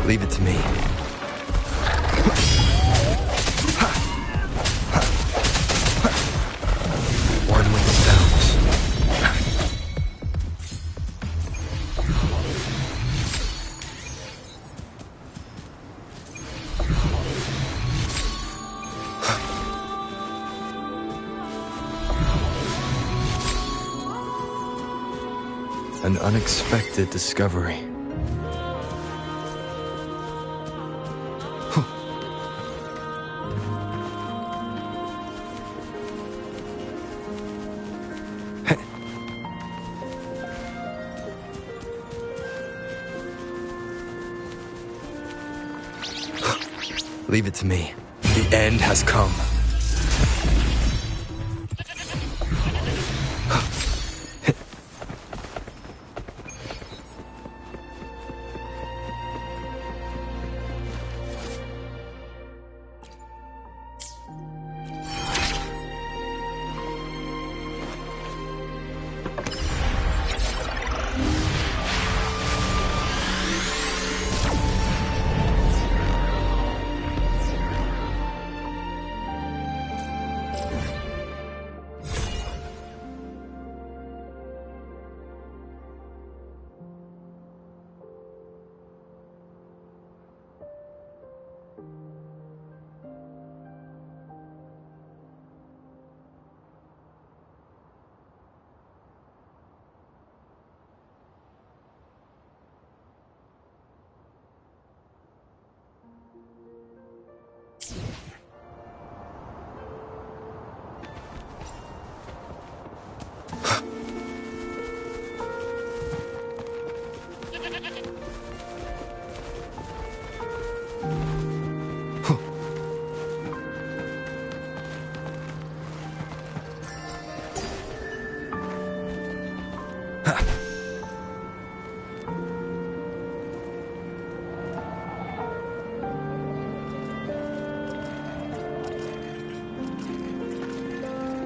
Leave it to me. One with the sounds. An unexpected discovery. Leave it to me. The end has come.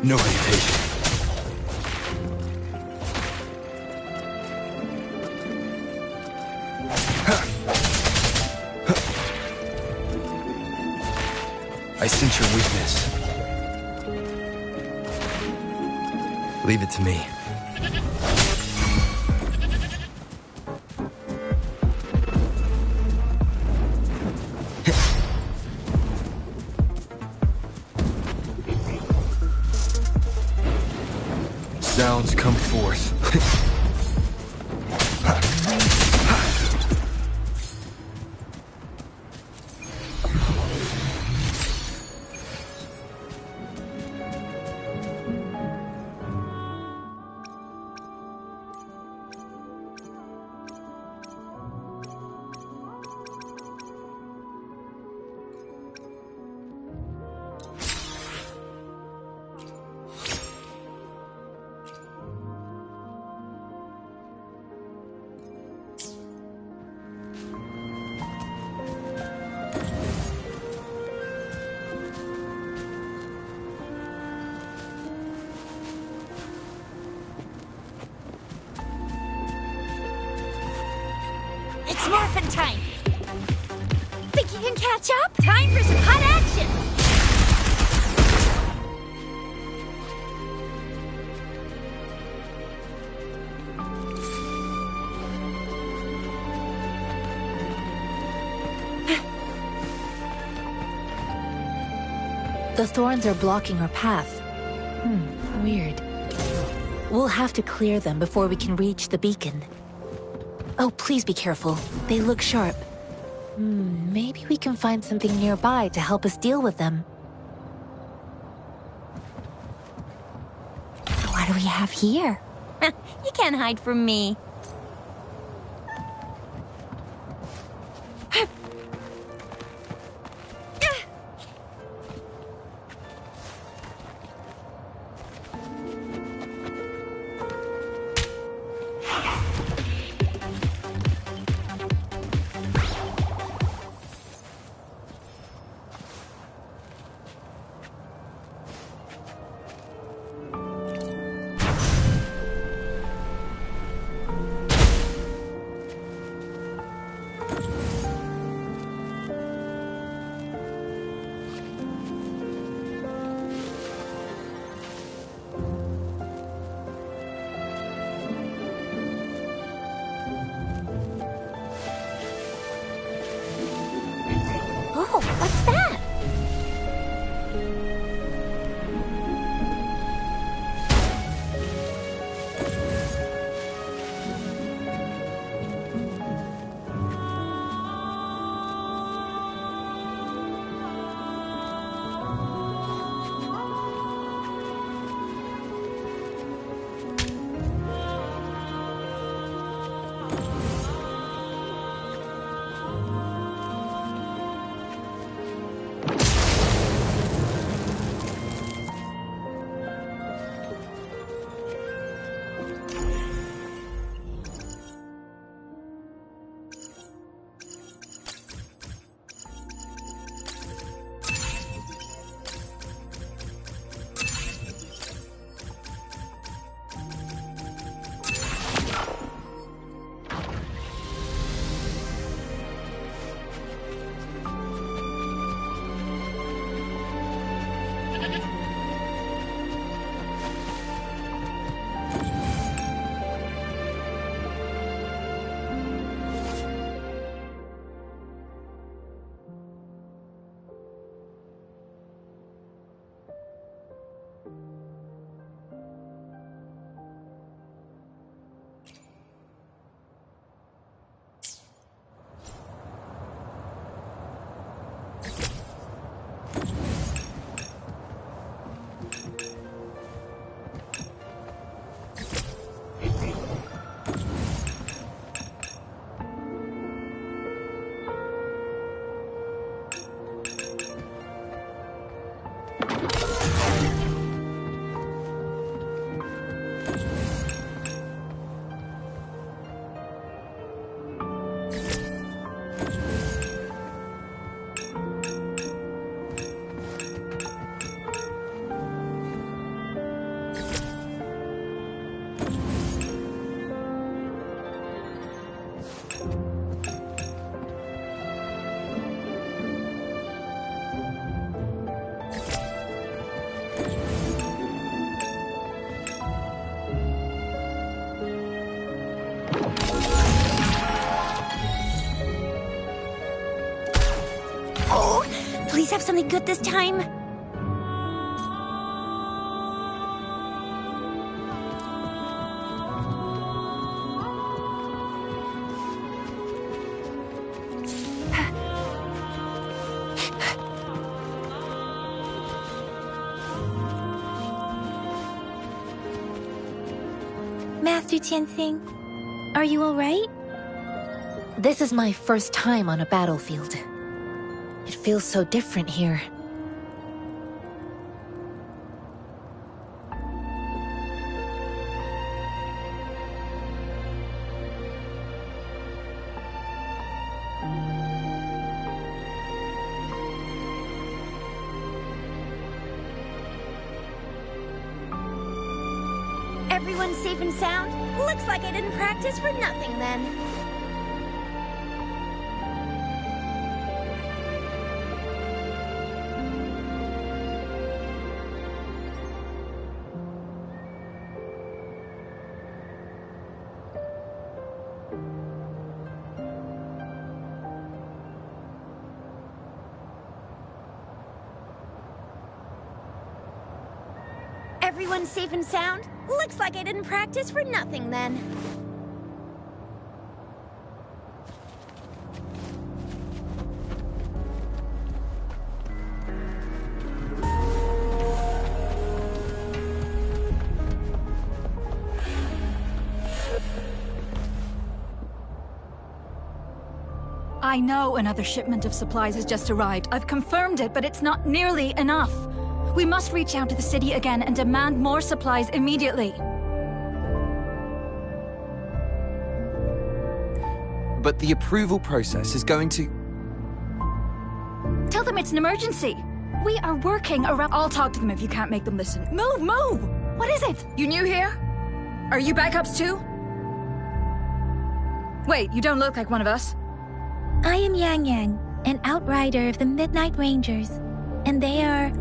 No hesitation. I sense your weakness. Leave it to me. Sounds come forth. It's morphin' time! Think you can catch up? Time for some hot action! The thorns are blocking our path. Weird. We'll have to clear them before we can reach the beacon. Oh, please be careful. They look sharp. Maybe we can find something nearby to help us deal with them. What do we have here? You can't hide from me. Whoa, what's that? Please have something good this time. Master Tianxing, are you all right? This is my first time on a battlefield. It feels so different here. Everyone's safe and sound? Looks like I didn't practice for nothing then. Everyone's safe and sound? Looks like I didn't practice for nothing then. I know another shipment of supplies has just arrived. I've confirmed it, but it's not nearly enough. We must reach out to the city again and demand more supplies immediately. But the approval process is going to... Tell them it's an emergency. We are working around... I'll talk to them if you can't make them listen. Move, move! What is it? You new here? Are you backups too? Wait, you don't look like one of us. I am Yang Yang, an outrider of the Midnight Rangers, and they are...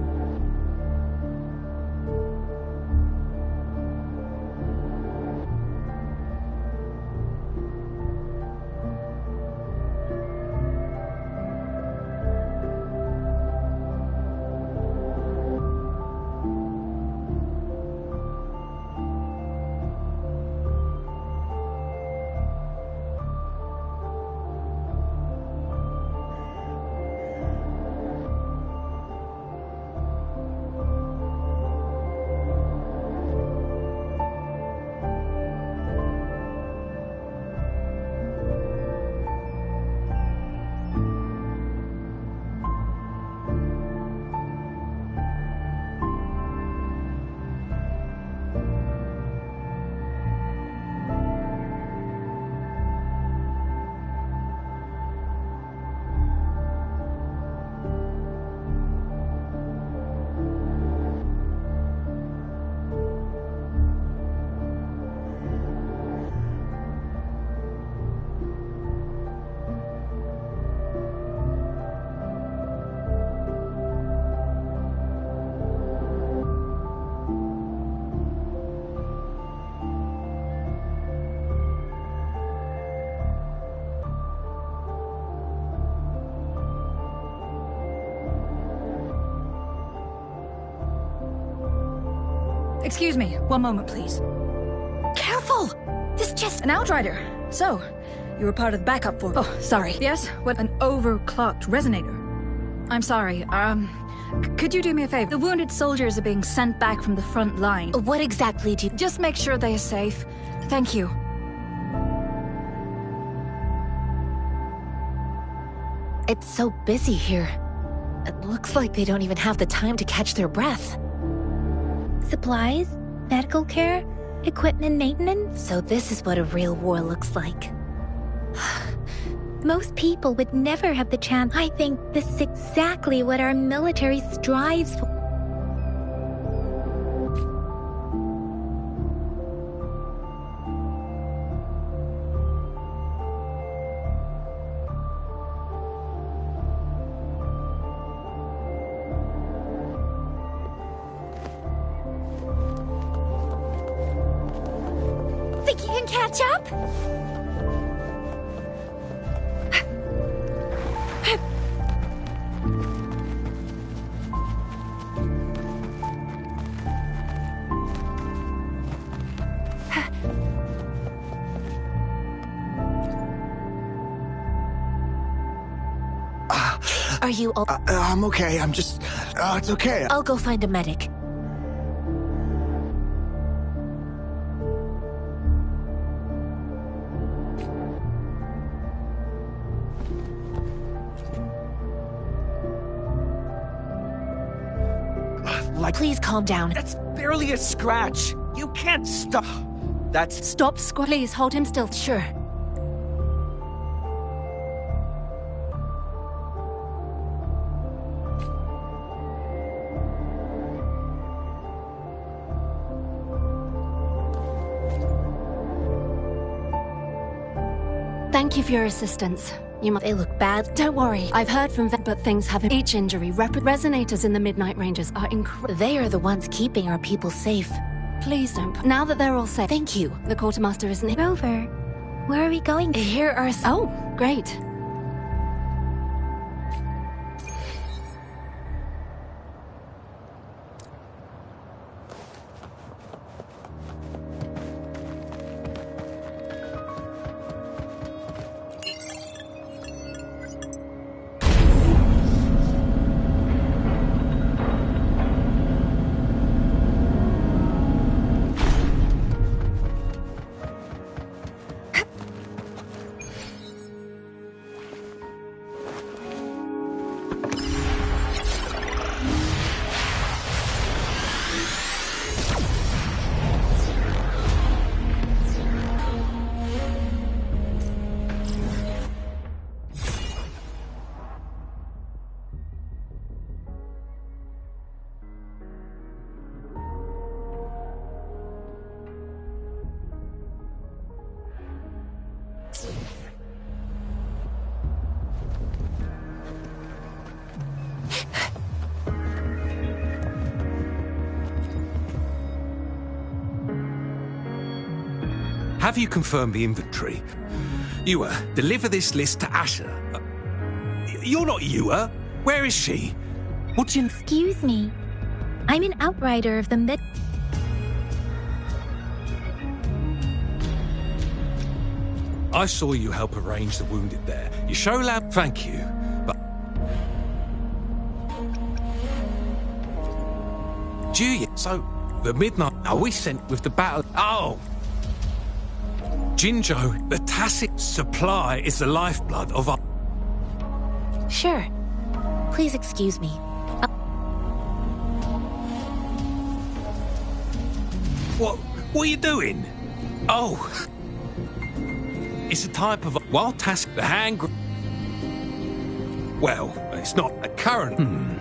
Excuse me, one moment, please. Careful! This just... An outrider. So, you were part of the backup for... Oh, sorry. Yes? What? An overclocked resonator. I'm sorry, could you do me a favor? The wounded soldiers are being sent back from the front line. What exactly do you... Just make sure they are safe. Thank you. It's so busy here. It looks like they don't even have the time to catch their breath. Supplies, medical care, equipment maintenance. So this is what a real war looks like. Most people would never have the chance. I think this is exactly what our military strives for. Think you can catch up? Are you all... I'm okay. I'm just... it's okay. I'll go find a medic. Please calm down. That's barely a scratch. You can't stop. That's... Stop, please hold him still. Sure. Thank you for your assistance. They look bad. Don't worry. I've heard from but things haven't. Each injury. Resonators in the Midnight Rangers are incredible. They are the ones keeping our people safe. Please don't. Now that they're all safe. Thank you. The quartermaster isn't here. Rover, where are we going? Here are... Oh, great. Have you confirmed the inventory? Ewa, deliver this list to Asher. You're not Ewa. Where is she? What's in... Excuse me. I'm an outrider of the mid... I saw you help arrange the wounded there. You show lab... Thank you. But... Julia, so... The Midnight... Are we sent with the battle... Oh! Jinjo, the tacit supply is the lifeblood of our... Sure. Please excuse me. What are you doing? Oh. It's a type of... Wild task, the hand... Well, it's not a current...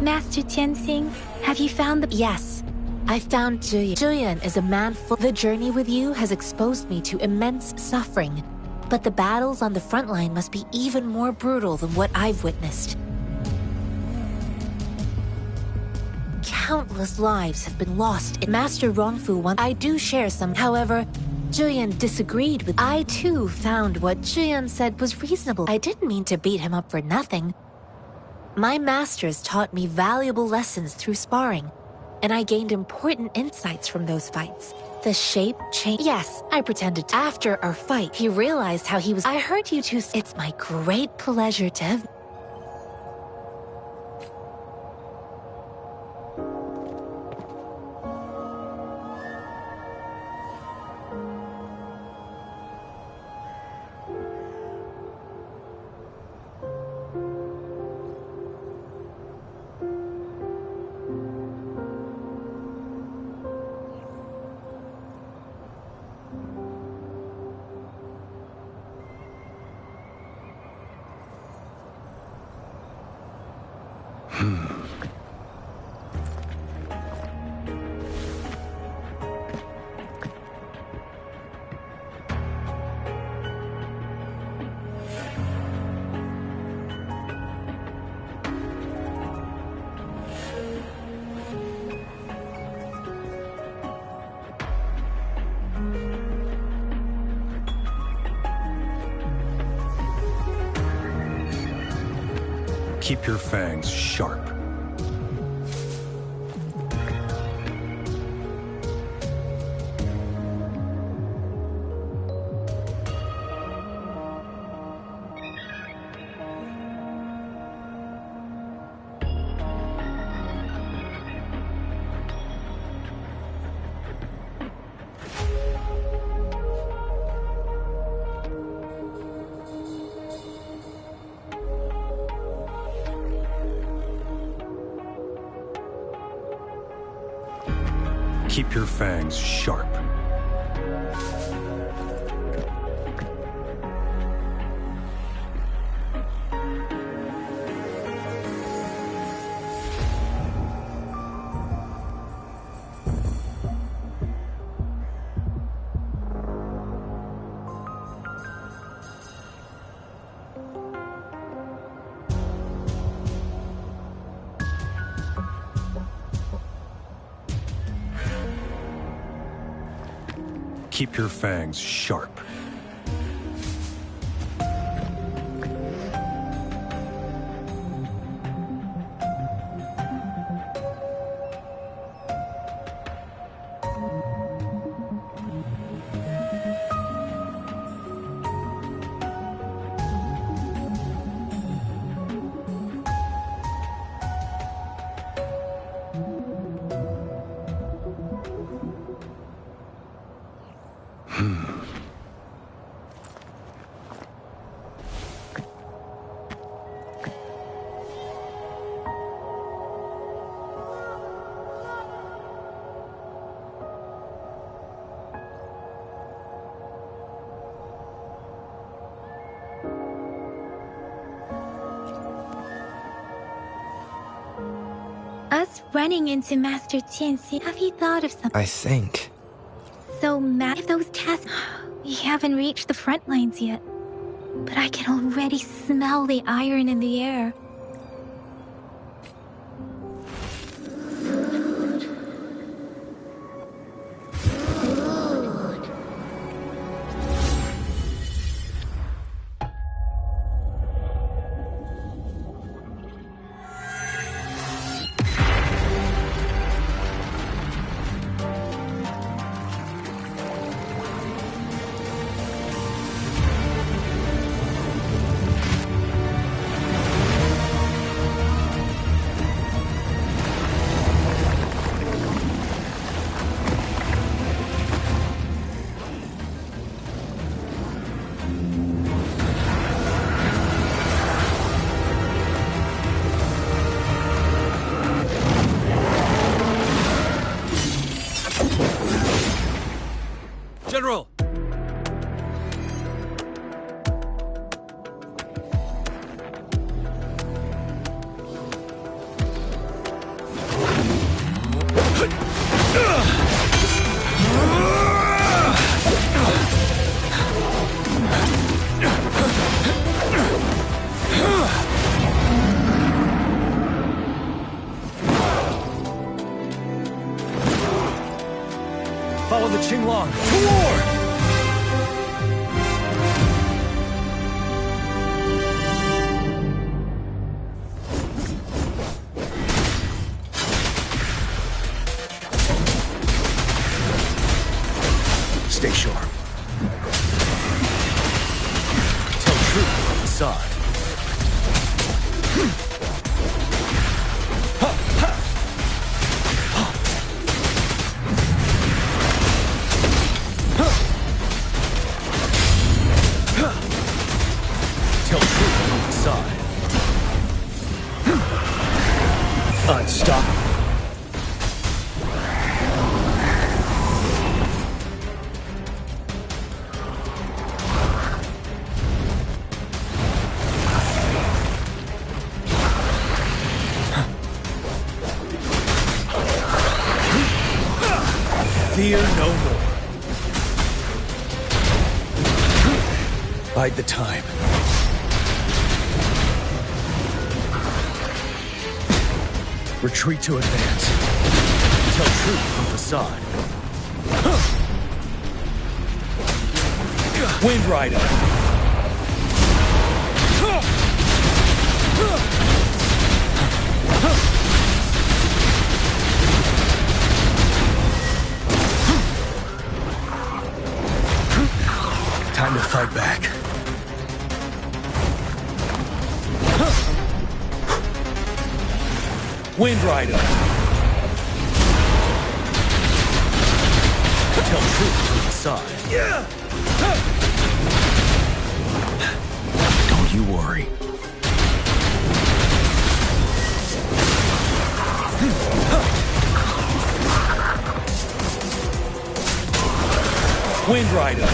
Master Tianxing, have you found the... Yes. I found Julian. Julian is a man full. The journey with you has exposed me to immense suffering, but the battles on the front line must be even more brutal than what I've witnessed. Countless lives have been lost. Master Rongfu once. I do share some. However, Julian disagreed with. I too found what Julian said was reasonable. I didn't mean to beat him up for nothing. My masters taught me valuable lessons through sparring, and I gained important insights from those fights. The shape changed. Yes, I pretended to. After our fight, he realized how he was. I heard you two. It's my great pleasure to have. Keep your fangs sharp. Keep your fangs sharp. Keep your fangs sharp. Us running into Master Tianxi, have you thought of something? I think. So mad if those tasks. We haven't reached the front lines yet, but I can already smell the iron in the air. the Qinglong! To war! Stay sharp. Tell truth from facade. Tell truth from facade. Unstoppable. Fear no more. Bide the time. Retreat to advance. Tell truth from facade. Wind Rider. Time to fight back. Wind Rider. Tell truth from the side. Don't you worry. Wind Rider.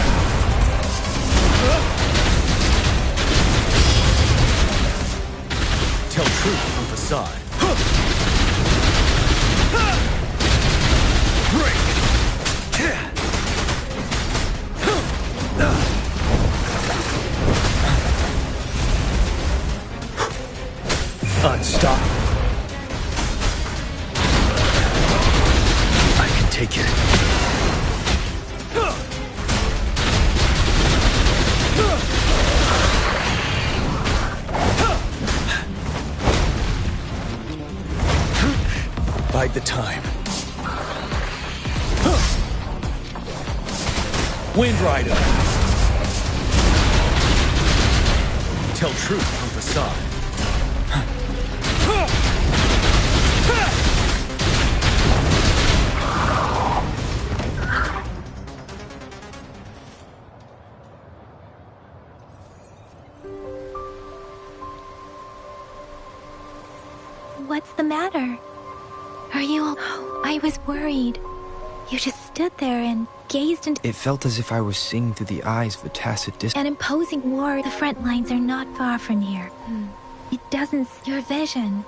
Tell truth from facade. Break! Unstoppable. I can take it. Bide the time. Wind Rider. Tell truth from facade. What's the matter? Are you all... Oh, I was worried. You just stood there and gazed into... It felt as if I was seeing through the eyes of a tacit An imposing war. The front lines are not far from here. It doesn't... Your vision.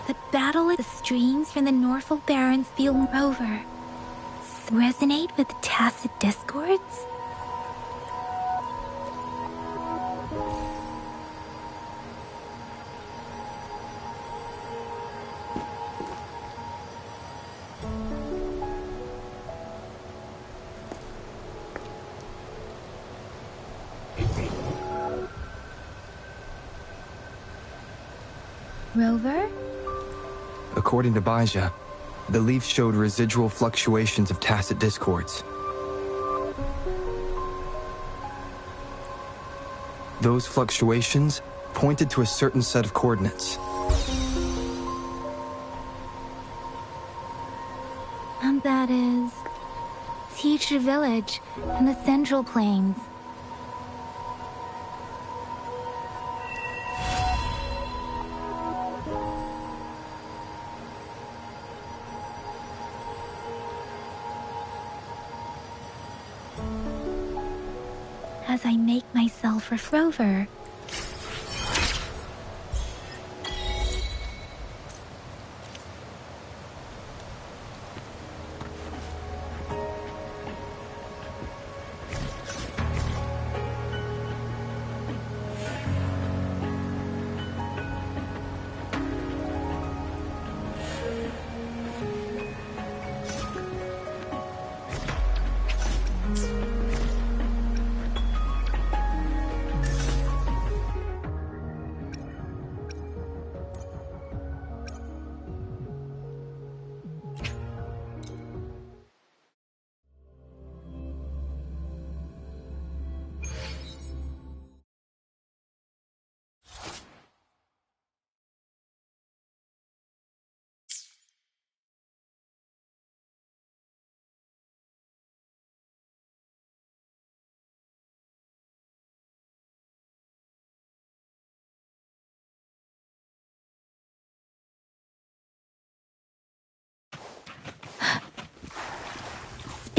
The battle at the streams from the Norfolk Barrens feel over. Resonate with the tacit discords? Rover? According to Baija, the leaf showed residual fluctuations of tacit discords. Those fluctuations pointed to a certain set of coordinates. And that is... Teacher Village in the Central Plains. As I make myself a rover.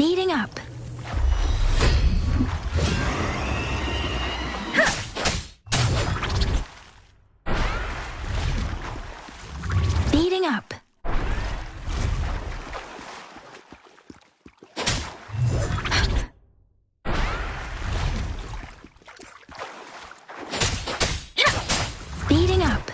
Speeding up. Speeding up. Speeding up.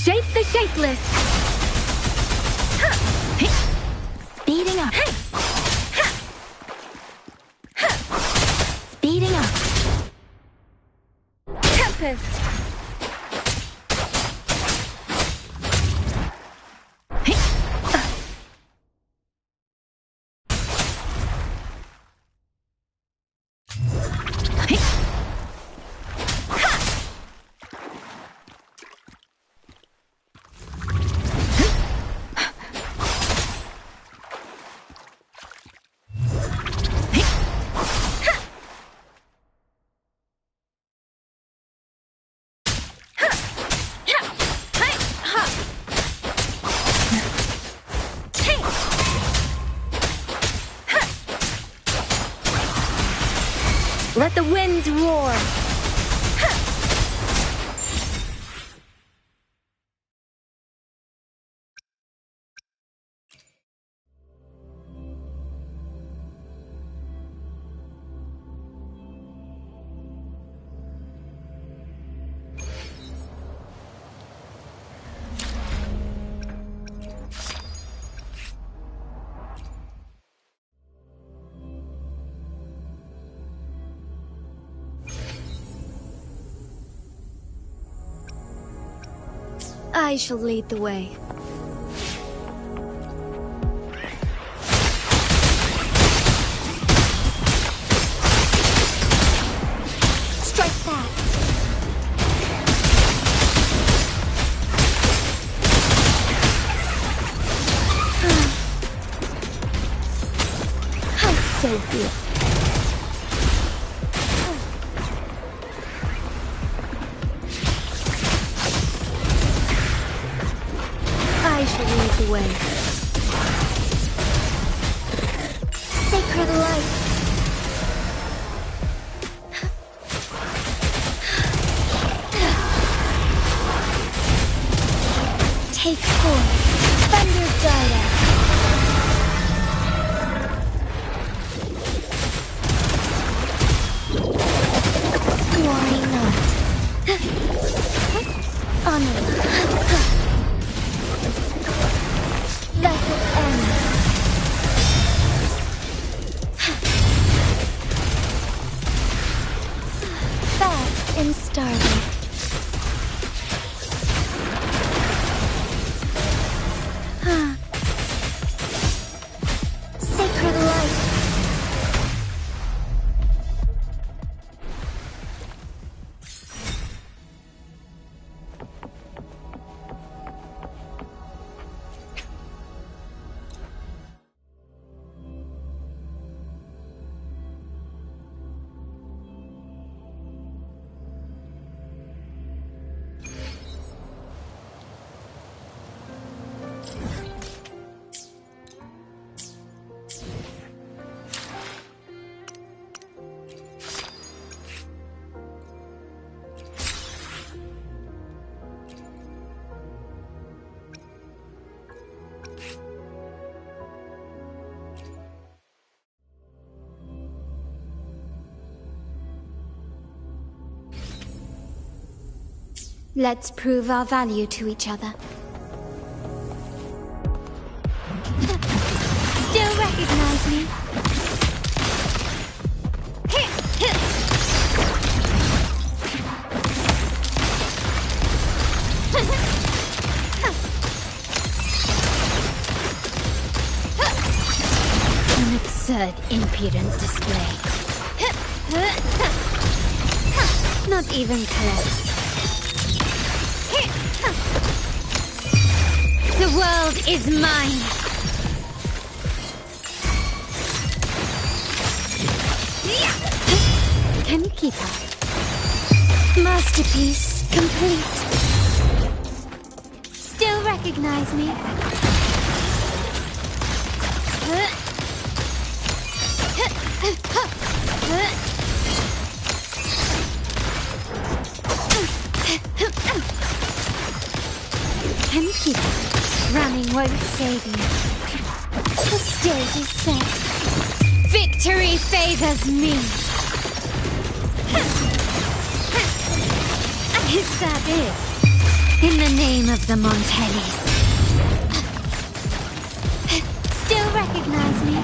Shape the shapeless! Speeding up. Speeding up. Tempest! Let the winds roar! I shall lead the way. Strike fast. How so feel. I shall lead the way. Sacred light. Take form. Thunder Dida. Why not? Honor. Vessel end. Fast and starlight. Sacred light. Let's prove our value to each other. Still recognize me? impudent display. Not even close. The world is mine. Can you keep up? Masterpiece complete. Still recognize me? Can you keep up? Running won't save you. The stage is set. Victory favors me. Is that it? In the name of the Montellis. Still recognize me?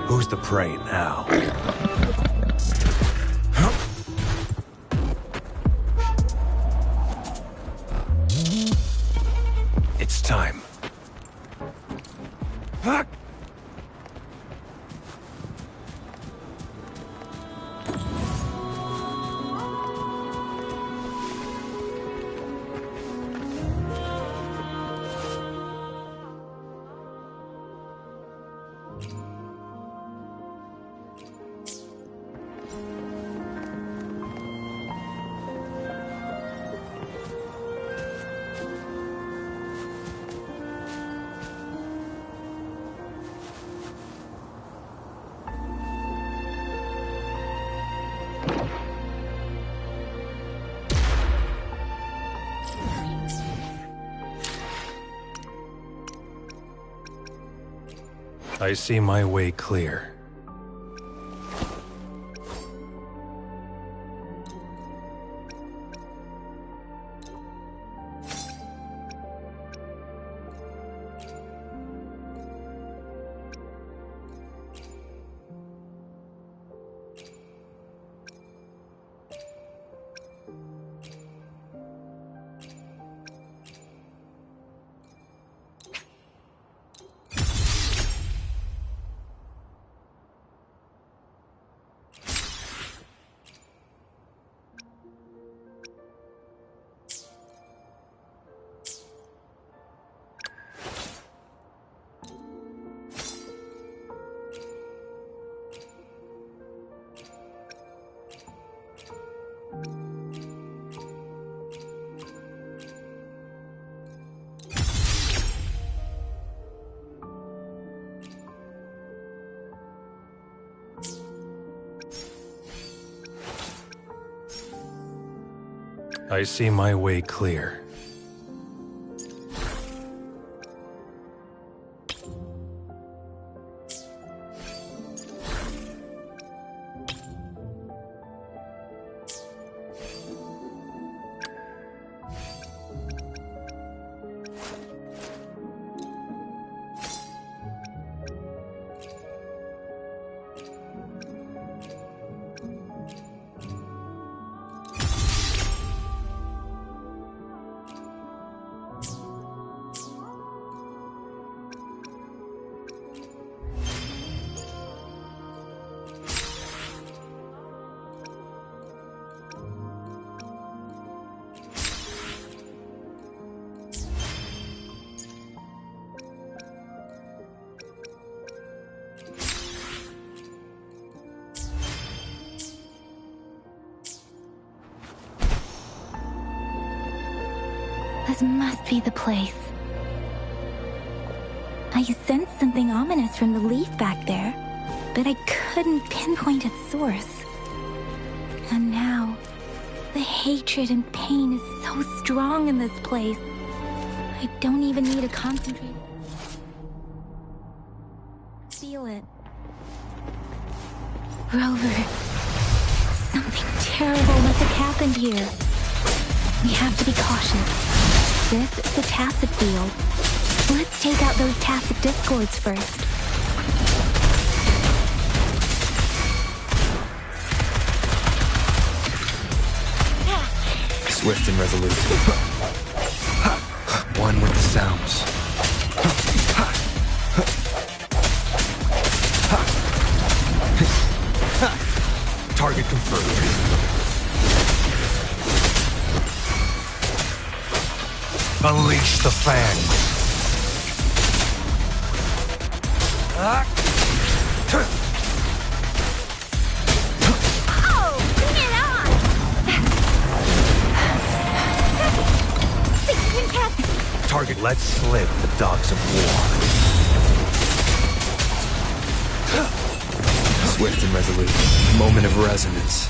Who's the prey now? It's time. I see my way clear. I see my way clear. This must be the place. I sensed something ominous from the leaf back there, but I couldn't pinpoint its source. And now, the hatred and pain is so strong in this place. I don't even need to concentrate. Feel it. Rover, something terrible must have happened here. We have to be cautious. This is the tacit field. Let's take out those tacit discords first. Swift and resolute. One with the sounds. Target confirmed. Unleash the fangs. Oh, bring it on! Target, let's slip the dogs of war. Swift and resolute. Moment of resonance.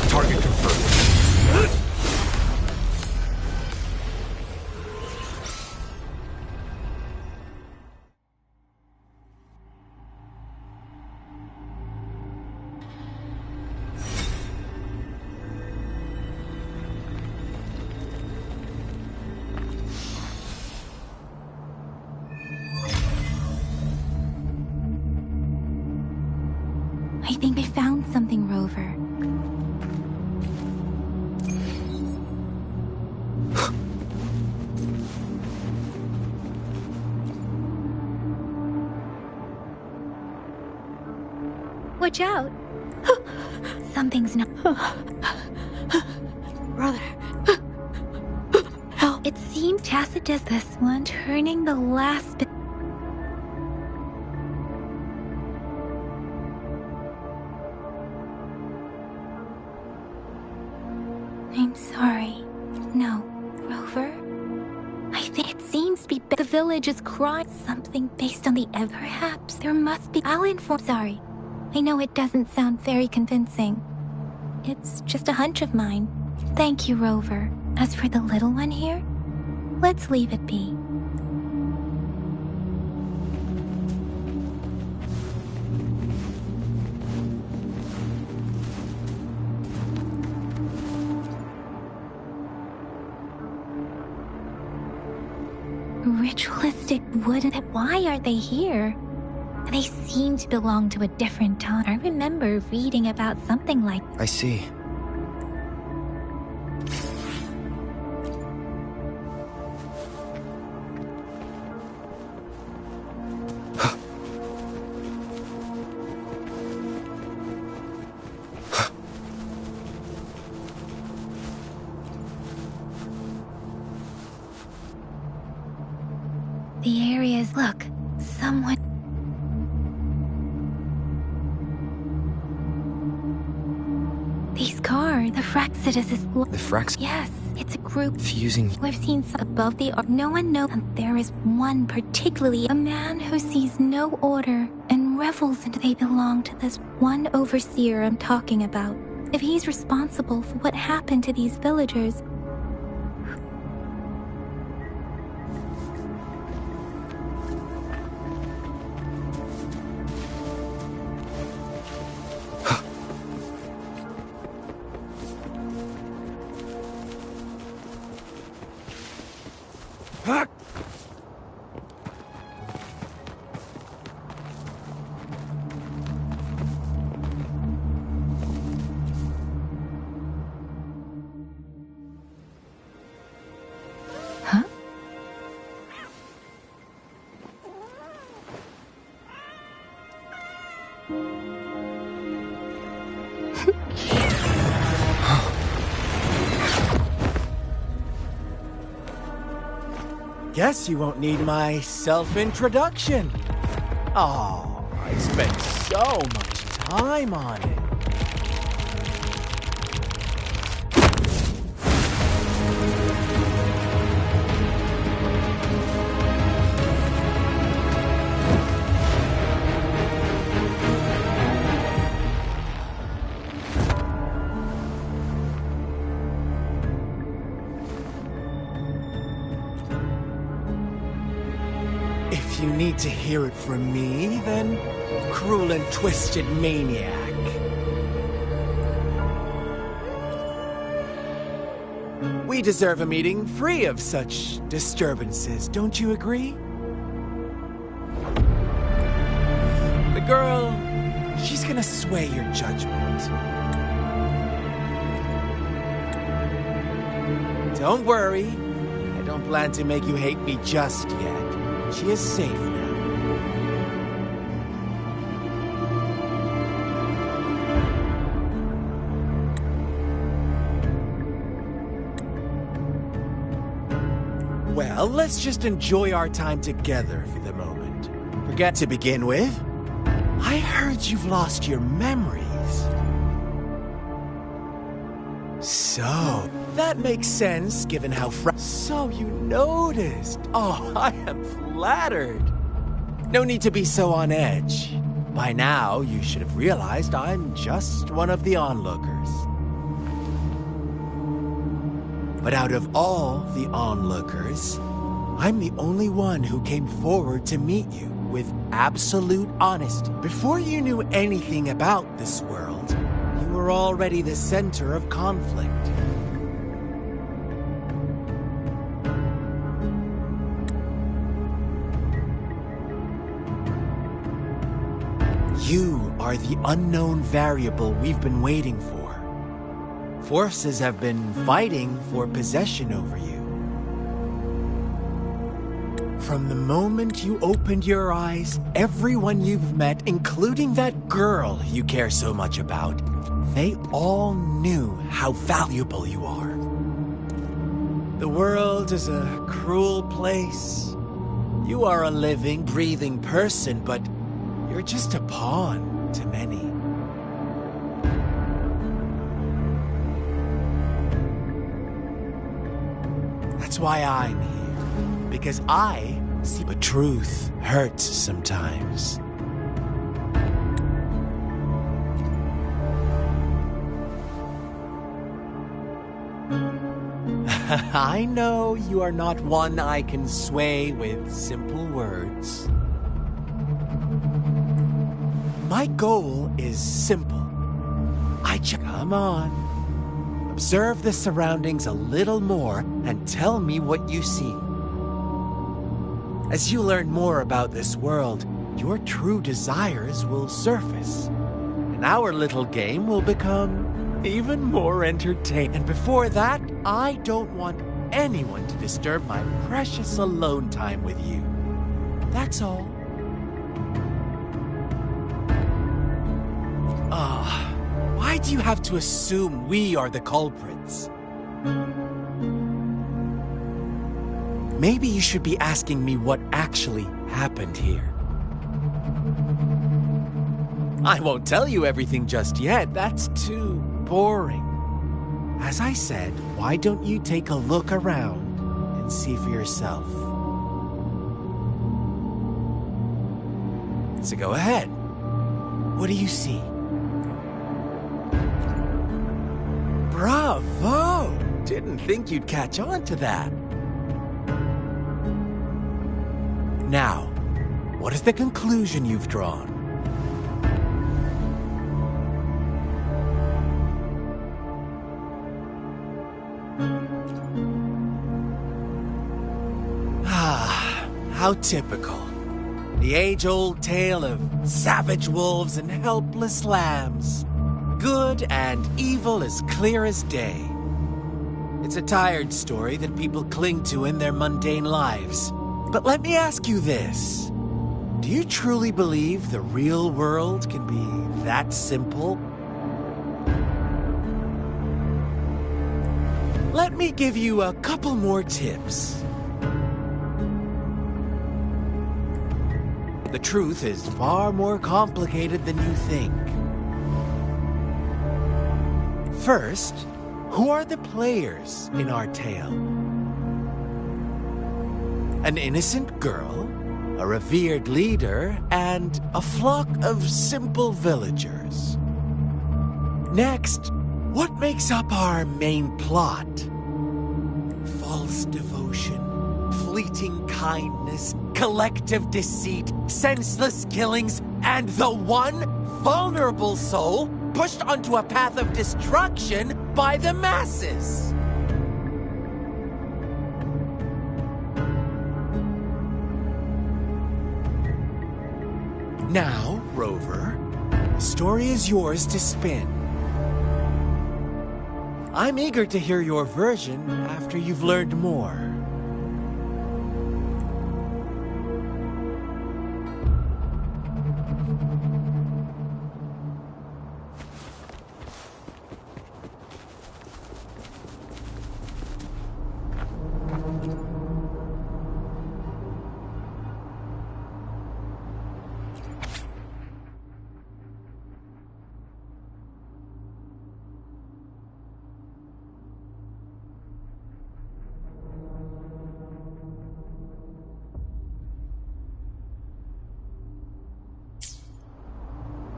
Target confirmed. I think I found something, Rover. Watch out! Something's not... Brother. It seems Tacit does this one, turning the last bit... I'm sorry. No. Rover? I think it seems to be... The village is crying something based on the... Perhaps there must be... I'll inform... Sorry. I know it doesn't sound very convincing. It's just a hunch of mine. Thank you, Rover. As for the little one here, let's leave it be. Ritualistic wooden... Why are they here? They seem to belong to a different time. I remember reading about something like... I see. The areas... Look, someone... These cars, the Fraxidus is... The Frax... Yes, it's a group... Fusing... We've seen some above the... No one knows... And there is one particularly... A man who sees no order and revels into... They belong to this one overseer I'm talking about. If he's responsible for what happened to these villagers... Huh? Guess you won't need my self-introduction. Oh, I spent so much I'm on it. If you need to hear it from me, then cruel and twisted maniac. We deserve a meeting free of such disturbances, don't you agree? The girl, she's gonna sway your judgment. Don't worry, I don't plan to make you hate me just yet. She is safe now. Well, let's just enjoy our time together for the moment. Forget to begin with, I heard you've lost your memories. So, that makes sense given how So you noticed. Oh, I am flattered. No need to be so on edge. By now, you should have realized I'm just one of the onlookers. But out of all the onlookers, I'm the only one who came forward to meet you with absolute honesty. Before you knew anything about this world, you were already the center of conflict. You are the unknown variable we've been waiting for. Forces have been fighting for possession over you. From the moment you opened your eyes, everyone you've met, including that girl you care so much about, they all knew how valuable you are. The world is a cruel place. You are a living, breathing person, but you're just a pawn to many. That's why I'm here. Because I see the truth hurts sometimes. I know you are not one I can sway with simple words. My goal is simple. Come on. Observe the surroundings a little more and tell me what you see. As you learn more about this world, your true desires will surface. And our little game will become even more entertaining. And before that, I don't want anyone to disturb my precious alone time with you. That's all. Why do you have to assume we are the culprits? Maybe you should be asking me what actually happened here. I won't tell you everything just yet. That's too boring. As I said, why don't you take a look around and see for yourself? So go ahead. What do you see? Bravo! Didn't think you'd catch on to that. Now, what is the conclusion you've drawn? How typical. The age-old tale of savage wolves and helpless lambs. Good and evil as clear as day. It's a tired story that people cling to in their mundane lives. But let me ask you this. Do you truly believe the real world can be that simple? Let me give you a couple more tips. The truth is far more complicated than you think. First, who are the players in our tale? An innocent girl, a revered leader, and a flock of simple villagers. Next, what makes up our main plot? False devotion, fleeting kindness, collective deceit, senseless killings, and the one vulnerable soul pushed onto a path of destruction by the masses. Now, Rover, the story is yours to spin. I'm eager to hear your version after you've learned more.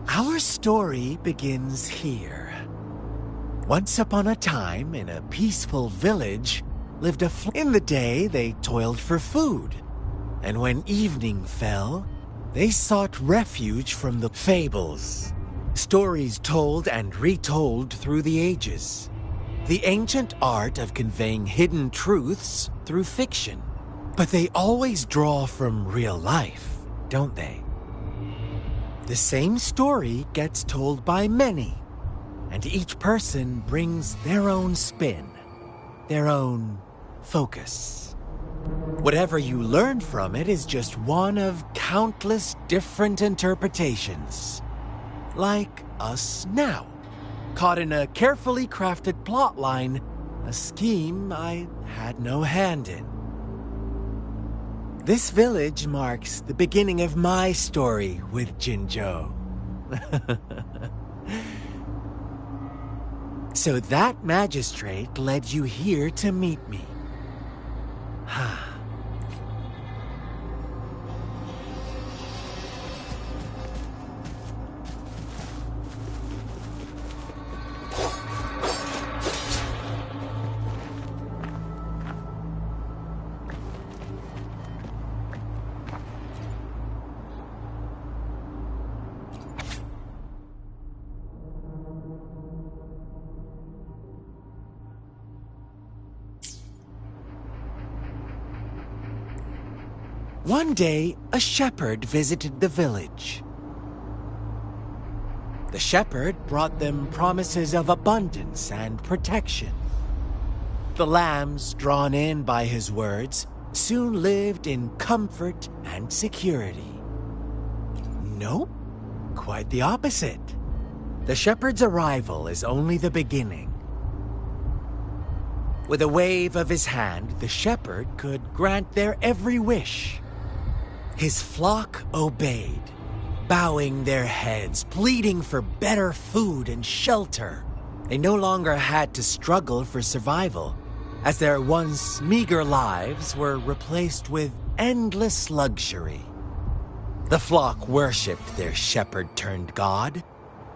Our story begins here. Once upon a time, in a peaceful village, lived in the day, they toiled for food. And when evening fell, they sought refuge from the fables. Stories told and retold through the ages. The ancient art of conveying hidden truths through fiction. But they always draw from real life, don't they? The same story gets told by many, and each person brings their own spin, their own focus. Whatever you learn from it is just one of countless different interpretations. Like us now, caught in a carefully crafted plotline, a scheme I had no hand in. This village marks the beginning of my story with Jinzhou. So that magistrate led you here to meet me. One day, a shepherd visited the village. The shepherd brought them promises of abundance and protection. The lambs, drawn in by his words, soon lived in comfort and security. Nope, quite the opposite. The shepherd's arrival is only the beginning. With a wave of his hand, the shepherd could grant their every wish. His flock obeyed, bowing their heads, pleading for better food and shelter. They no longer had to struggle for survival, as their once meager lives were replaced with endless luxury. The flock worshipped their shepherd-turned-god,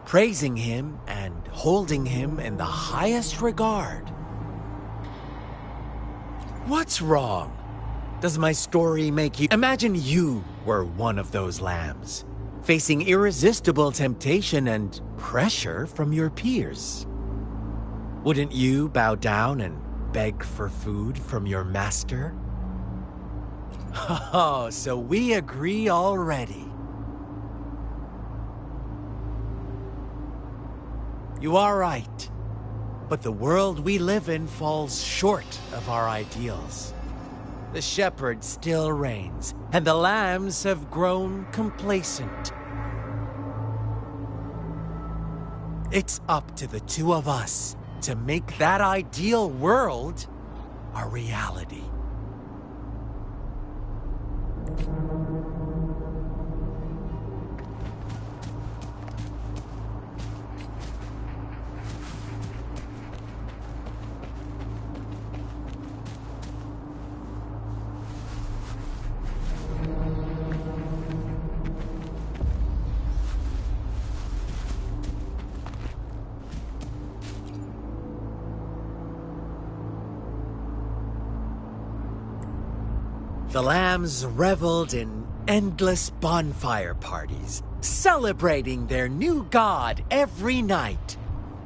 praising him and holding him in the highest regard. What's wrong? Does my story make you... Imagine you were one of those lambs, facing irresistible temptation and pressure from your peers. Wouldn't you bow down and beg for food from your master? Oh, so we agree already. You are right, but the world we live in falls short of our ideals. The shepherd still reigns, and the lambs have grown complacent. It's up to the two of us to make that ideal world a reality. The lambs reveled in endless bonfire parties, celebrating their new god every night.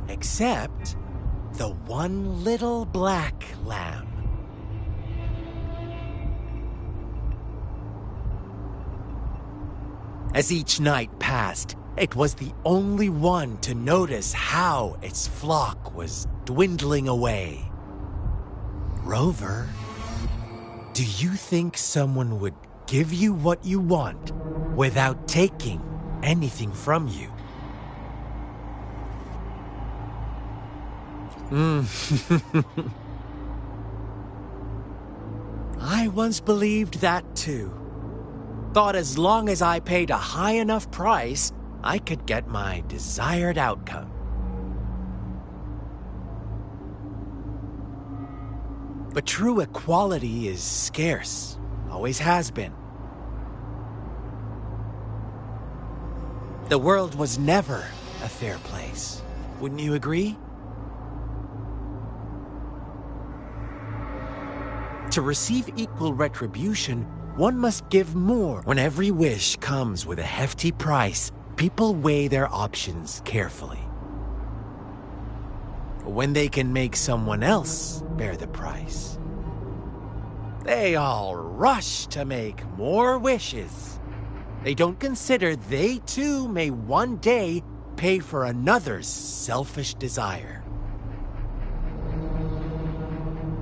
Except the one little black lamb. As each night passed, it was the only one to notice how its flock was dwindling away. Rover, do you think someone would give you what you want without taking anything from you? I once believed that too. Thought as long as I paid a high enough price, I could get my desired outcome. But true equality is scarce, always has been. The world was never a fair place, wouldn't you agree? To receive equal retribution, one must give more. When every wish comes with a hefty price, people weigh their options carefully. When they can make someone else bear the price, they all rush to make more wishes. They don't consider they too may one day pay for another's selfish desire.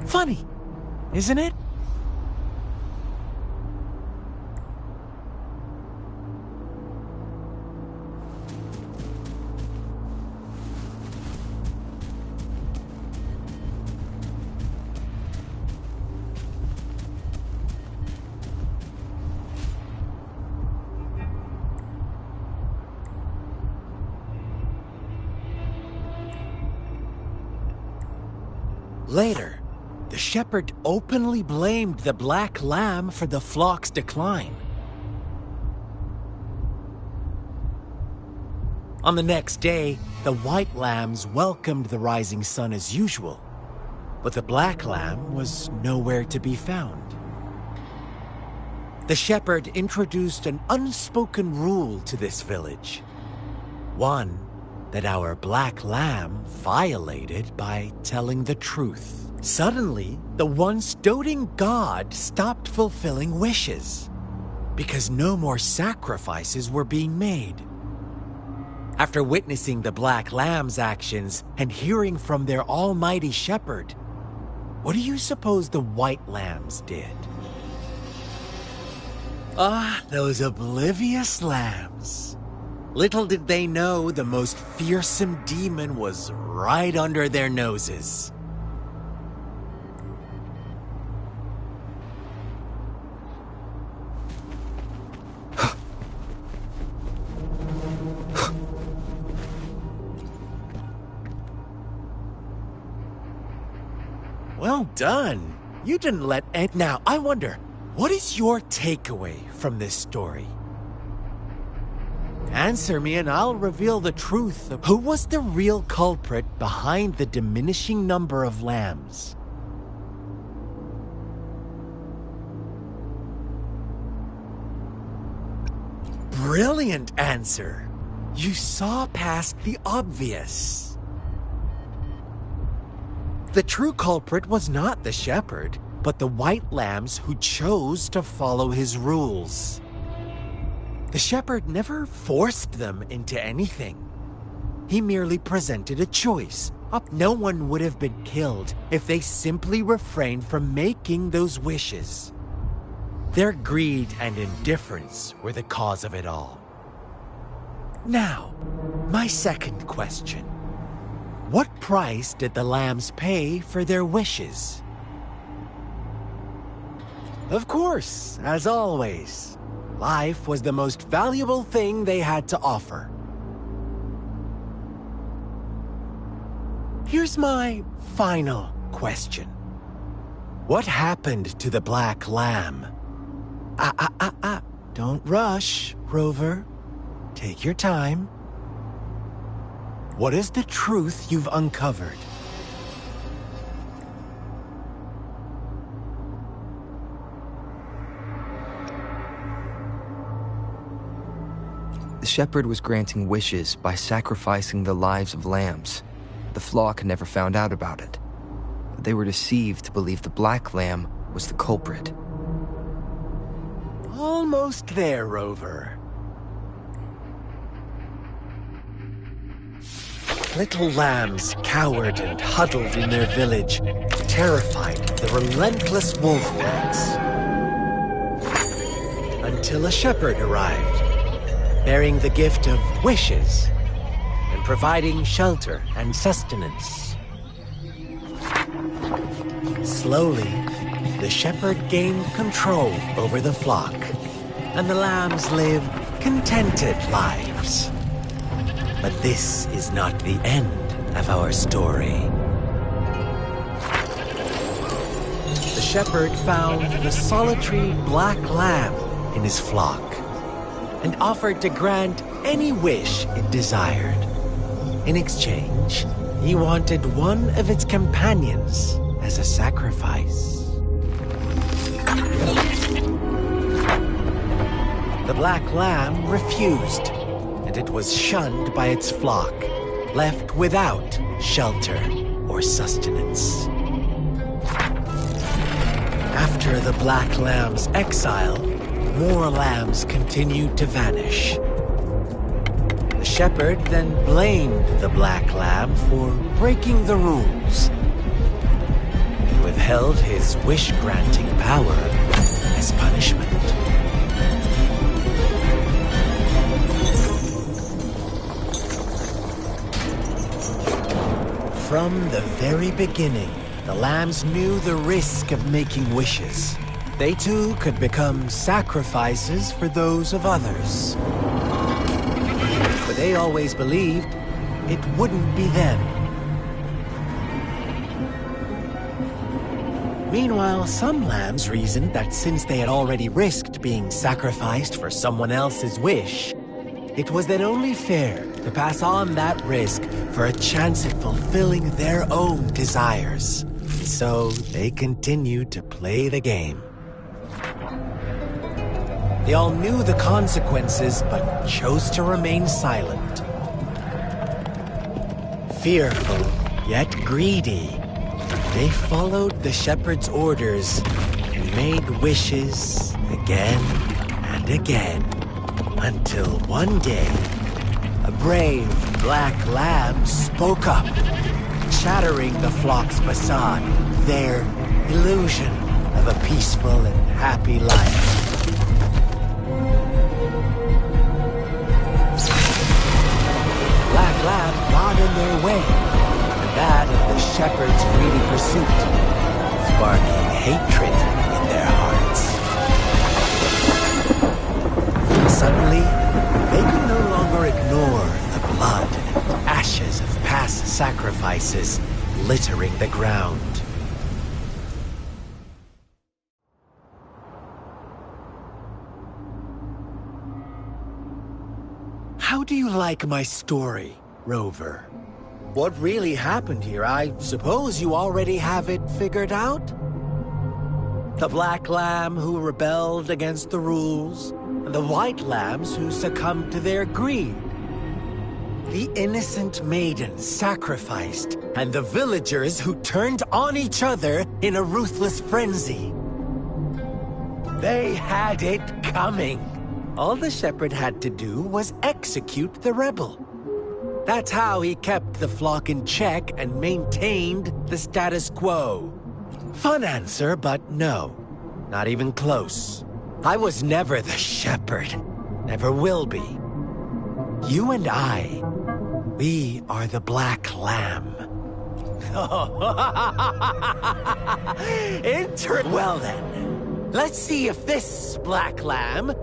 Funny, isn't it? Later, the shepherd openly blamed the black lamb for the flock's decline. On the next day, the white lambs welcomed the rising sun as usual, but the black lamb was nowhere to be found. The shepherd introduced an unspoken rule to this village. One that our black lamb violated by telling the truth. Suddenly, the once doting god stopped fulfilling wishes because no more sacrifices were being made. After witnessing the black lamb's actions and hearing from their almighty shepherd, what do you suppose the white lambs did? Ah, those oblivious lambs. Little did they know the most fearsome demon was right under their noses. Well done. You didn't let it. Now, I wonder, what is your takeaway from this story? Answer me and I'll reveal the truth of who was the real culprit behind the diminishing number of lambs. Brilliant answer. You saw past the obvious. The true culprit was not the shepherd, but the white lambs who chose to follow his rules. The shepherd never forced them into anything. He merely presented a choice. No one would have been killed if they simply refrained from making those wishes. Their greed and indifference were the cause of it all. Now, my second question. What price did the lambs pay for their wishes? Of course, as always, life was the most valuable thing they had to offer. Here's my final question. What happened to the black lamb? Don't rush, Rover. Take your time. What is the truth you've uncovered? The shepherd was granting wishes by sacrificing the lives of lambs. The flock never found out about it. They were deceived to believe the black lamb was the culprit. Almost there, Rover. Little lambs cowered and huddled in their village, terrified of the relentless wolf packs. Until a shepherd arrived, bearing the gift of wishes and providing shelter and sustenance. Slowly, the shepherd gained control over the flock, and the lambs lived contented lives. But this is not the end of our story. The shepherd found the solitary black lamb in his flock and offered to grant any wish it desired. In exchange, he wanted one of its companions as a sacrifice. The black lamb refused, and it was shunned by its flock, left without shelter or sustenance. After the black lamb's exile, more lambs continued to vanish. The shepherd then blamed the black lamb for breaking the rules and withheld his wish-granting power as punishment. From the very beginning, the lambs knew the risk of making wishes. They too could become sacrifices for those of others. But they always believed it wouldn't be them. Meanwhile, some lambs reasoned that since they had already risked being sacrificed for someone else's wish, it was then only fair to pass on that risk for a chance at fulfilling their own desires. And so they continued to play the game. They all knew the consequences, but chose to remain silent. Fearful, yet greedy, they followed the shepherd's orders and made wishes again and again, until one day, a brave black lamb spoke up, shattering the flock's facade, their illusion of a peaceful and happy life. Black lamb got in their way, and that of the shepherd's greedy pursuit, sparking hatred in their hearts. Suddenly, they could no longer ignore the blood and ashes of past sacrifices littering the ground. How do you like my story, Rover? What really happened here? I suppose you already have it figured out? The black lamb who rebelled against the rules, and the white lambs who succumbed to their greed. The innocent maiden sacrificed, and the villagers who turned on each other in a ruthless frenzy. They had it coming. All the shepherd had to do was execute the rebel. That's how he kept the flock in check and maintained the status quo. Fun answer, but no. Not even close. I was never the shepherd. Never will be. You and I, we are the black lamb. Well then, let's see if this black lamb...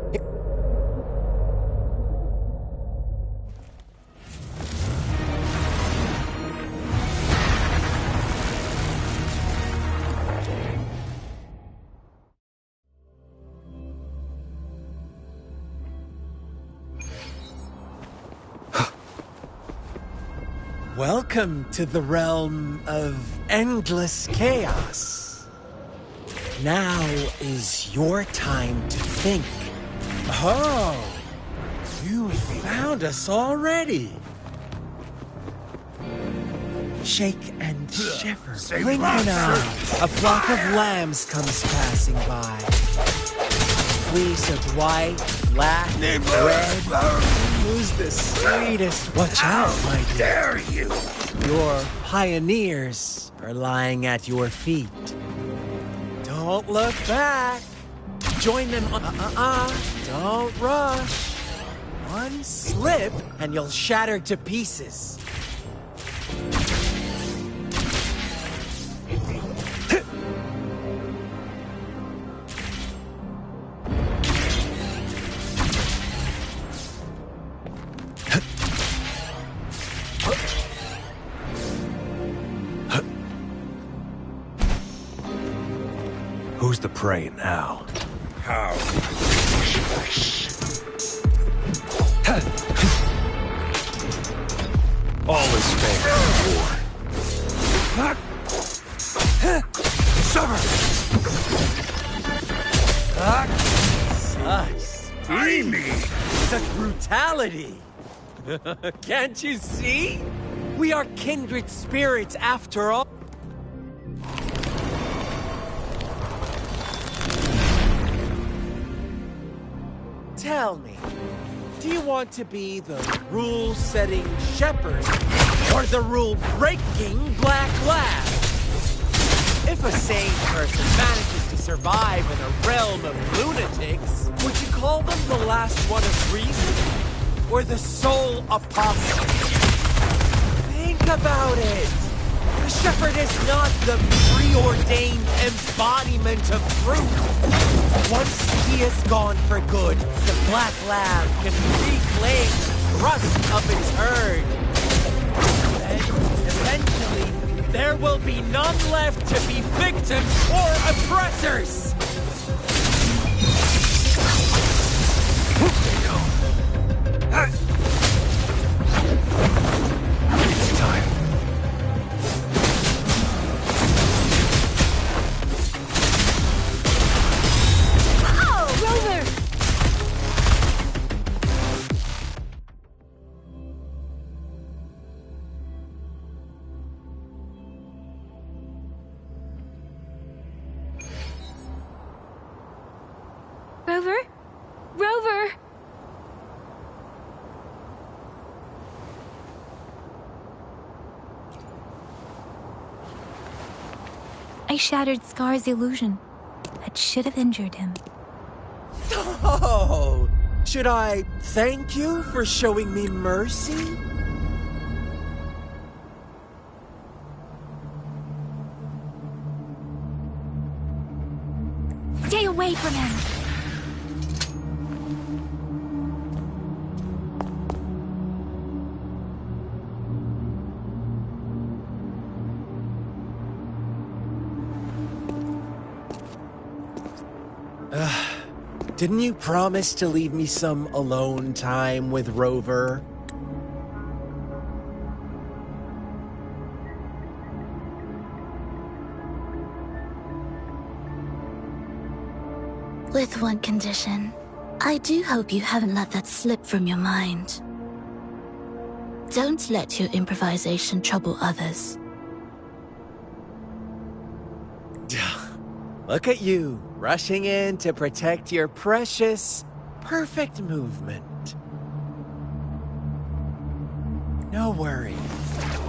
Welcome to the realm of endless chaos. Now is your time to think. Oh, you found us already. Shake and shiver, blink an eye. A flock of lambs comes passing by. Fleece of white, black, red. Who's the sweetest? Watch out, my dear. Dare you? Your pioneers are lying at your feet. Don't look back. Join them. Don't rush. One slip and you'll shatter to pieces. Who's the prey now? How? All is fair in war. Summer! Such Amy! Such brutality! Can't you see? We are kindred spirits after all. Tell me, do you want to be the rule-setting shepherd or the rule-breaking black lab? If a sane person manages to survive in a realm of lunatics, would you call them the last one of reason? Or the sole apostle? Think about it! The shepherd is not the preordained embodiment of truth. Once he is gone for good, the black lamb can reclaim the trust of its herd. And eventually, there will be none left to be victims or oppressors! It's time. Rover? Rover! I shattered Scar's illusion. That should have injured him. Oh! Should I thank you for showing me mercy? Stay away from him! Didn't you promise to leave me some alone time with Rover? With one condition. I do hope you haven't let that slip from your mind. Don't let your improvisation trouble others. Look at you, rushing in to protect your precious, perfect movement. No worries.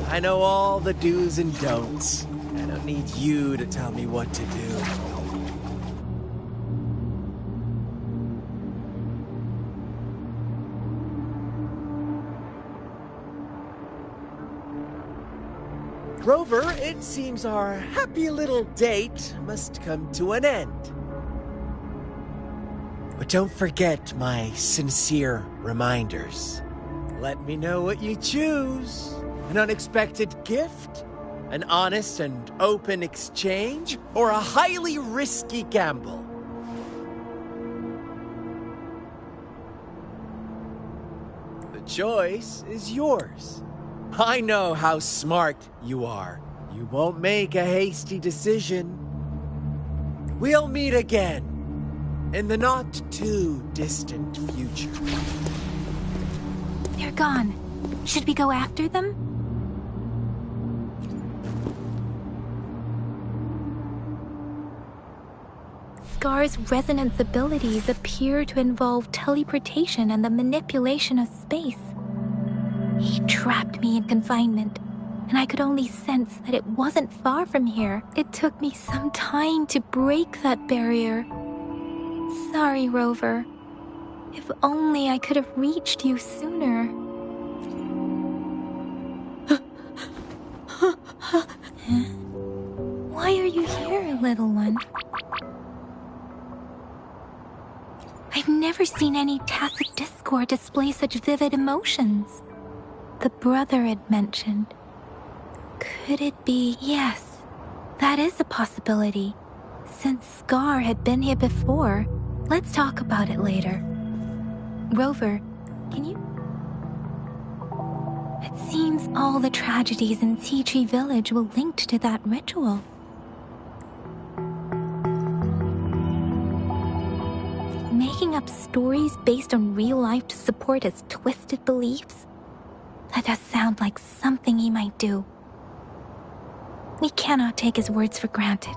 I know all the do's and don'ts. I don't need you to tell me what to do. Rover, it seems our happy little date must come to an end. But don't forget my sincere reminders. Let me know what you choose. An unexpected gift? An honest and open exchange? Or a highly risky gamble? The choice is yours. I know how smart you are. You won't make a hasty decision. We'll meet again in the not-too-distant future. They're gone. Should we go after them? Scar's resonance abilities appear to involve teleportation and the manipulation of space. He trapped me in confinement, and I could only sense that it wasn't far from here. It took me some time to break that barrier. Sorry, Rover. If only I could have reached you sooner. Why are you here, little one? I've never seen any tacit discord display such vivid emotions. The brother had mentioned. Could it be? Yes, that is a possibility. Since Scar had been here before, let's talk about it later. Rover, can you? It seems all the tragedies in Tea Tree Village were linked to that ritual. Making up stories based on real life to support his twisted beliefs? That does sound like something he might do. We cannot take his words for granted.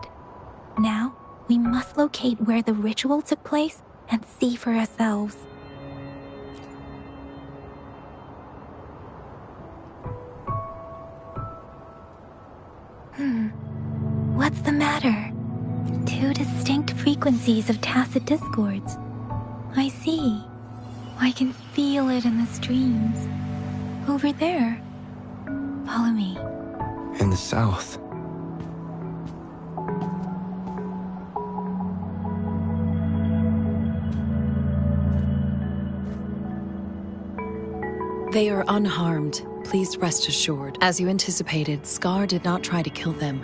Now, we must locate where the ritual took place and see for ourselves. What's the matter? Two distinct frequencies of tacit discords. I see. I can feel it in the streams. Over there. Follow me. In the south. They are unharmed. Please rest assured. As you anticipated, Scar did not try to kill them.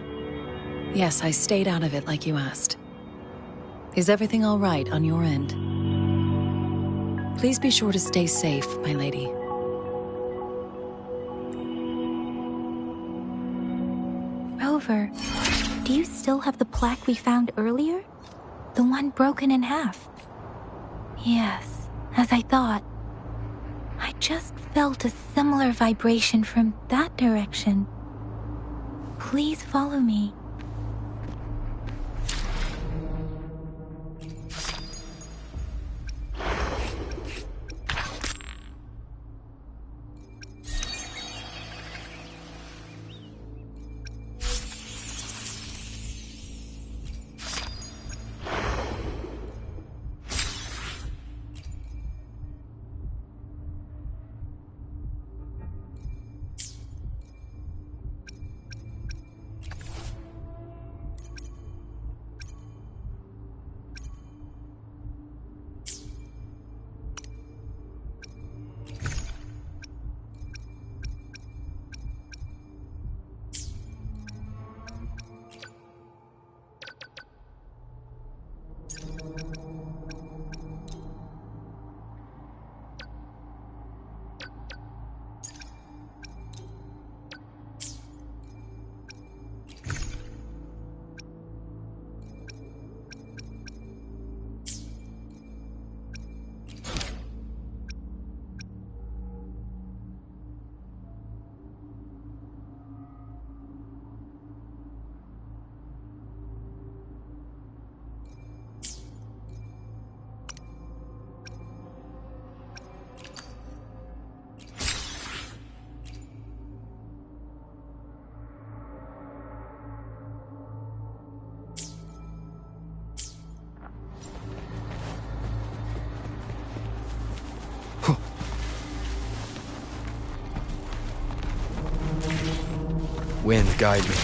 Yes, I stayed out of it like you asked. Is everything all right on your end? Please be sure to stay safe, my lady. Rover, do you still have the plaque we found earlier? The one broken in half? Yes, as I thought. I just felt a similar vibration from that direction. Please follow me. Wind, guide me.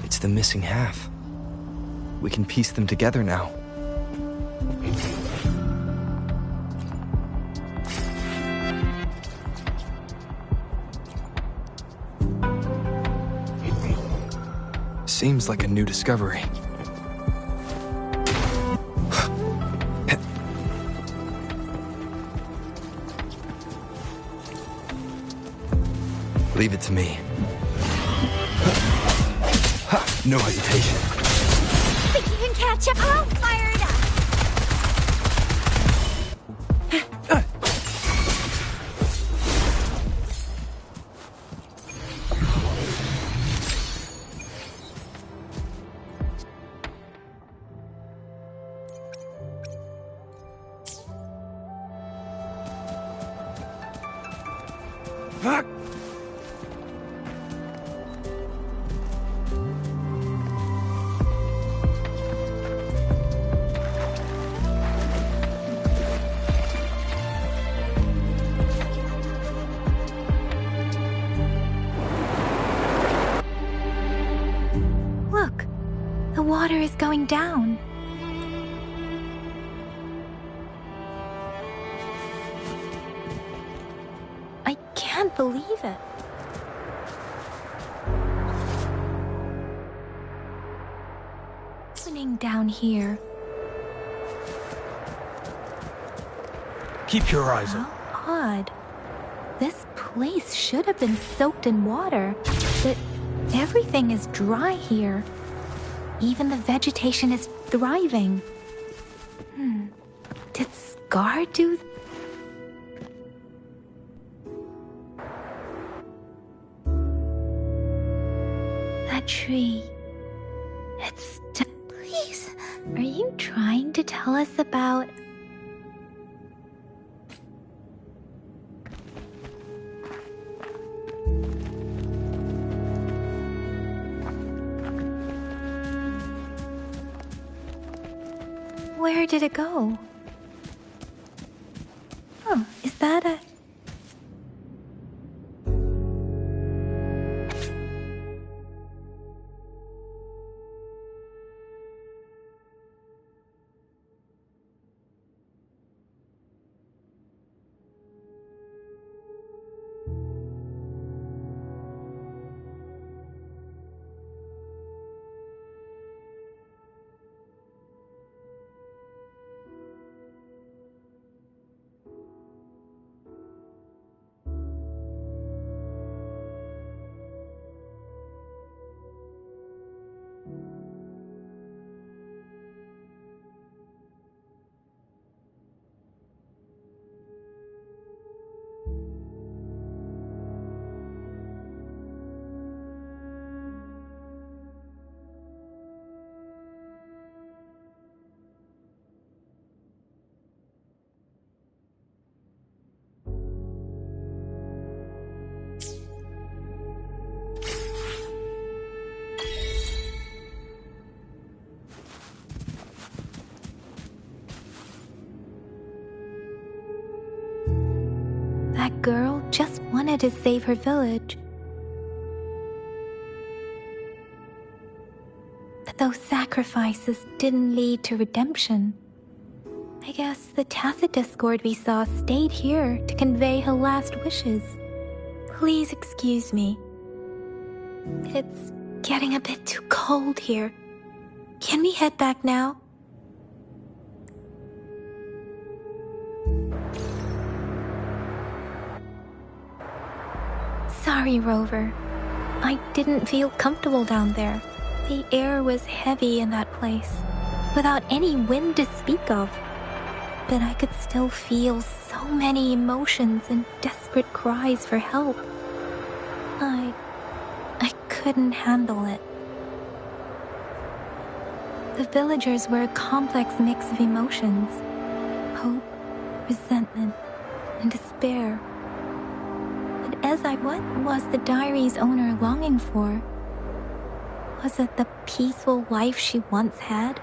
It's the missing half. We can piece them together now. Seems like a new discovery. Leave it to me. No hesitation. Think you can catch up? I'll fire it up! Look, the water is going down. I can't believe it. What's happening down here? Keep your eyes on. How odd. This place should have been soaked in water, but everything is dry here. Even the vegetation is thriving. Did Scar do? That tree. It's please. Are you trying to tell us about? Where did it go? Oh, is that a... That girl just wanted to save her village. But those sacrifices didn't lead to redemption. I guess the tacit discord we saw stayed here to convey her last wishes. Please excuse me. It's getting a bit too cold here. Can we head back now? Sorry, Rover. I didn't feel comfortable down there. The air was heavy in that place, without any wind to speak of. But I could still feel so many emotions and desperate cries for help. I couldn't handle it. The villagers were a complex mix of emotions. Hope, resentment, and despair. But what was the diary's owner longing for? Was it the peaceful life she once had?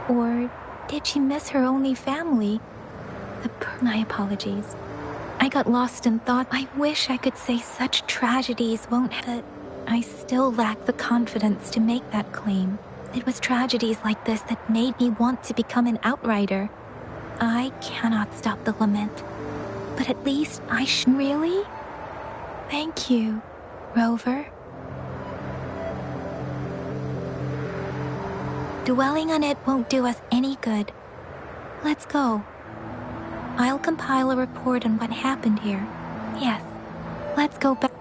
Or did she miss her only family? My apologies. I got lost in thought. I wish I could say such tragedies won't hurt. I still lack the confidence to make that claim. It was tragedies like this that made me want to become an outrider. I cannot stop the lament. But at least I really? Thank you, Rover. Dwelling on it won't do us any good. Let's go. I'll compile a report on what happened here. Yes, let's go back.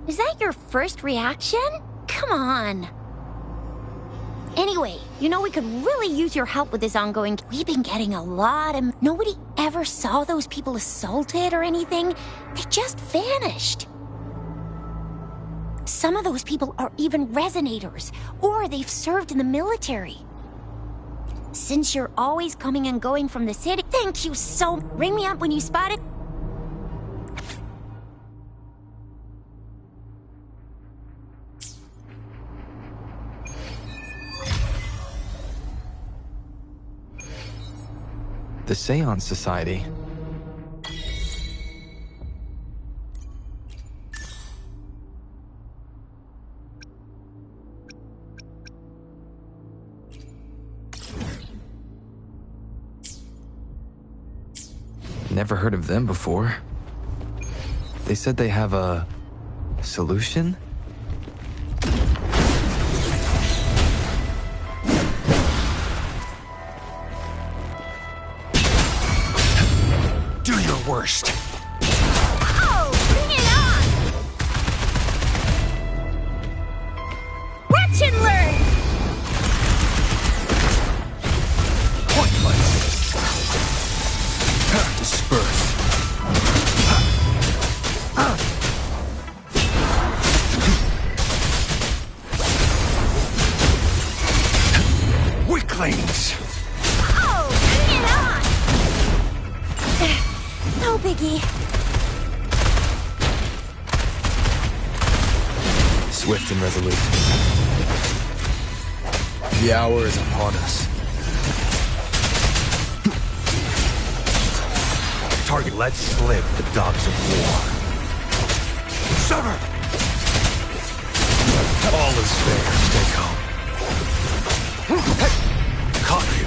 Is that your first reaction? Come on. Anyway, you know we could really use your help with this ongoing... We've been getting a lot of... Nobody ever saw those people assaulted or anything. They just vanished. Some of those people are even resonators, or they've served in the military. Since you're always coming and going from the city, thank you so... Ring me up when you spot it. The Seance Society. Never heard of them before. They said they have a solution? Worst. Oh, bring it on! Watch and learn! Pointless. Disperse. Weaklings. Oh, bring it on! No biggie. Swift and resolute. The hour is upon us. Target, let's slip the dogs of war. Sever! All is fair. Stay calm. Caught you.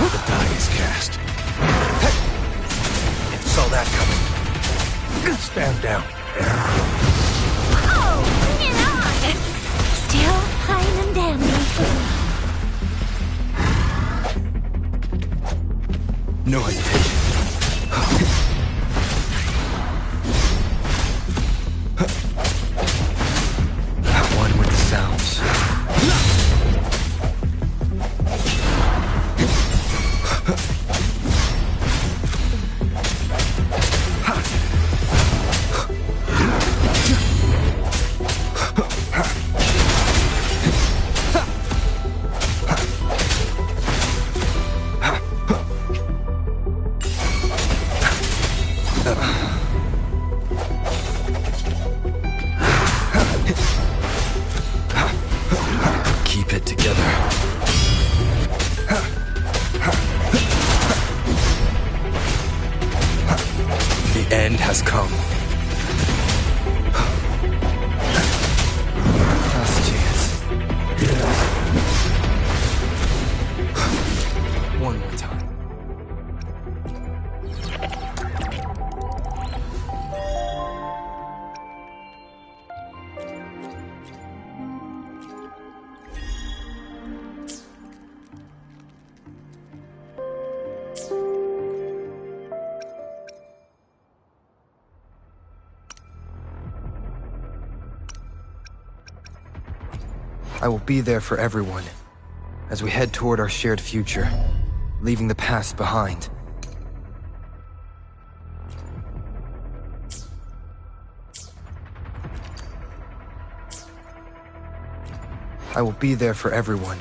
The die is cast. Saw that coming. Stand down. Oh, bring it on! Still fine and dandy. No hesitation. I will be there for everyone as we head toward our shared future, leaving the past behind. I will be there for everyone.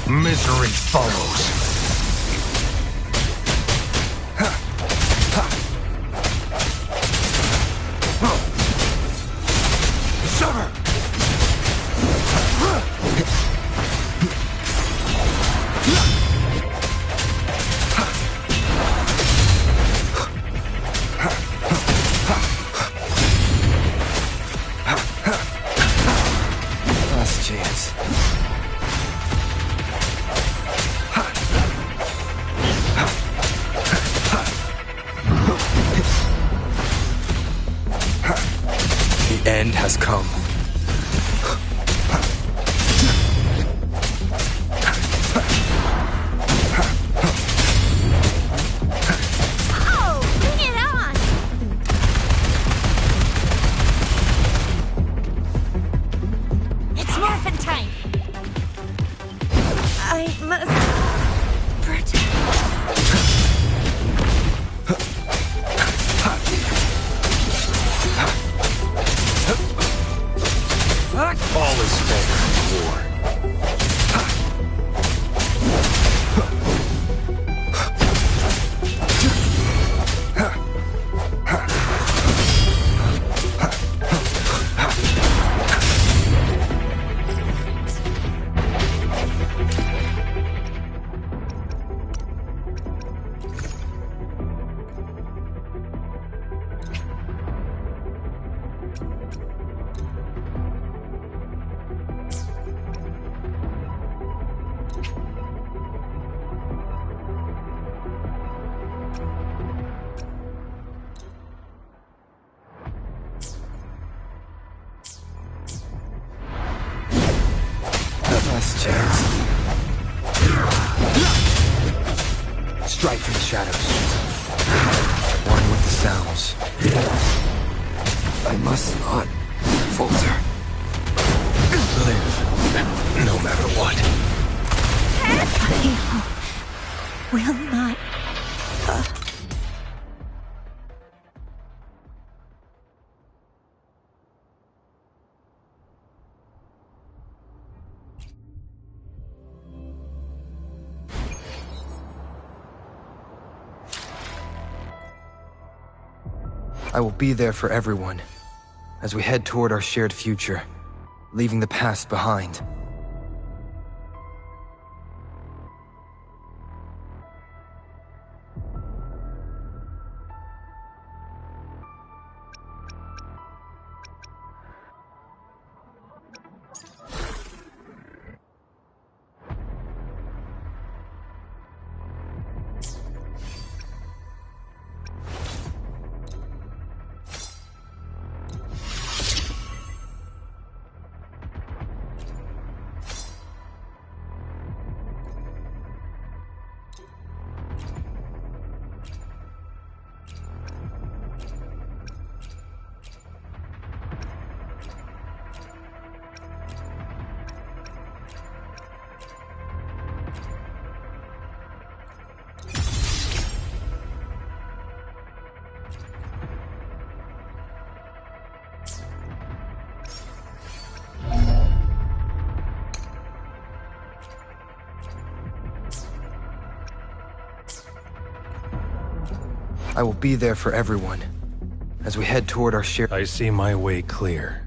Misery follows. Sever! Last chance. The end has come. Oh, bring it on! It's morphin' time! I must protect. All is fair in war. Last chance. Strike from the shadows. One with the sounds. I must not falter. Live, no matter what. I will not. I will be there for everyone as we head toward our shared future, leaving the past behind. I will be there for everyone as we head toward our shared... I see my way clear.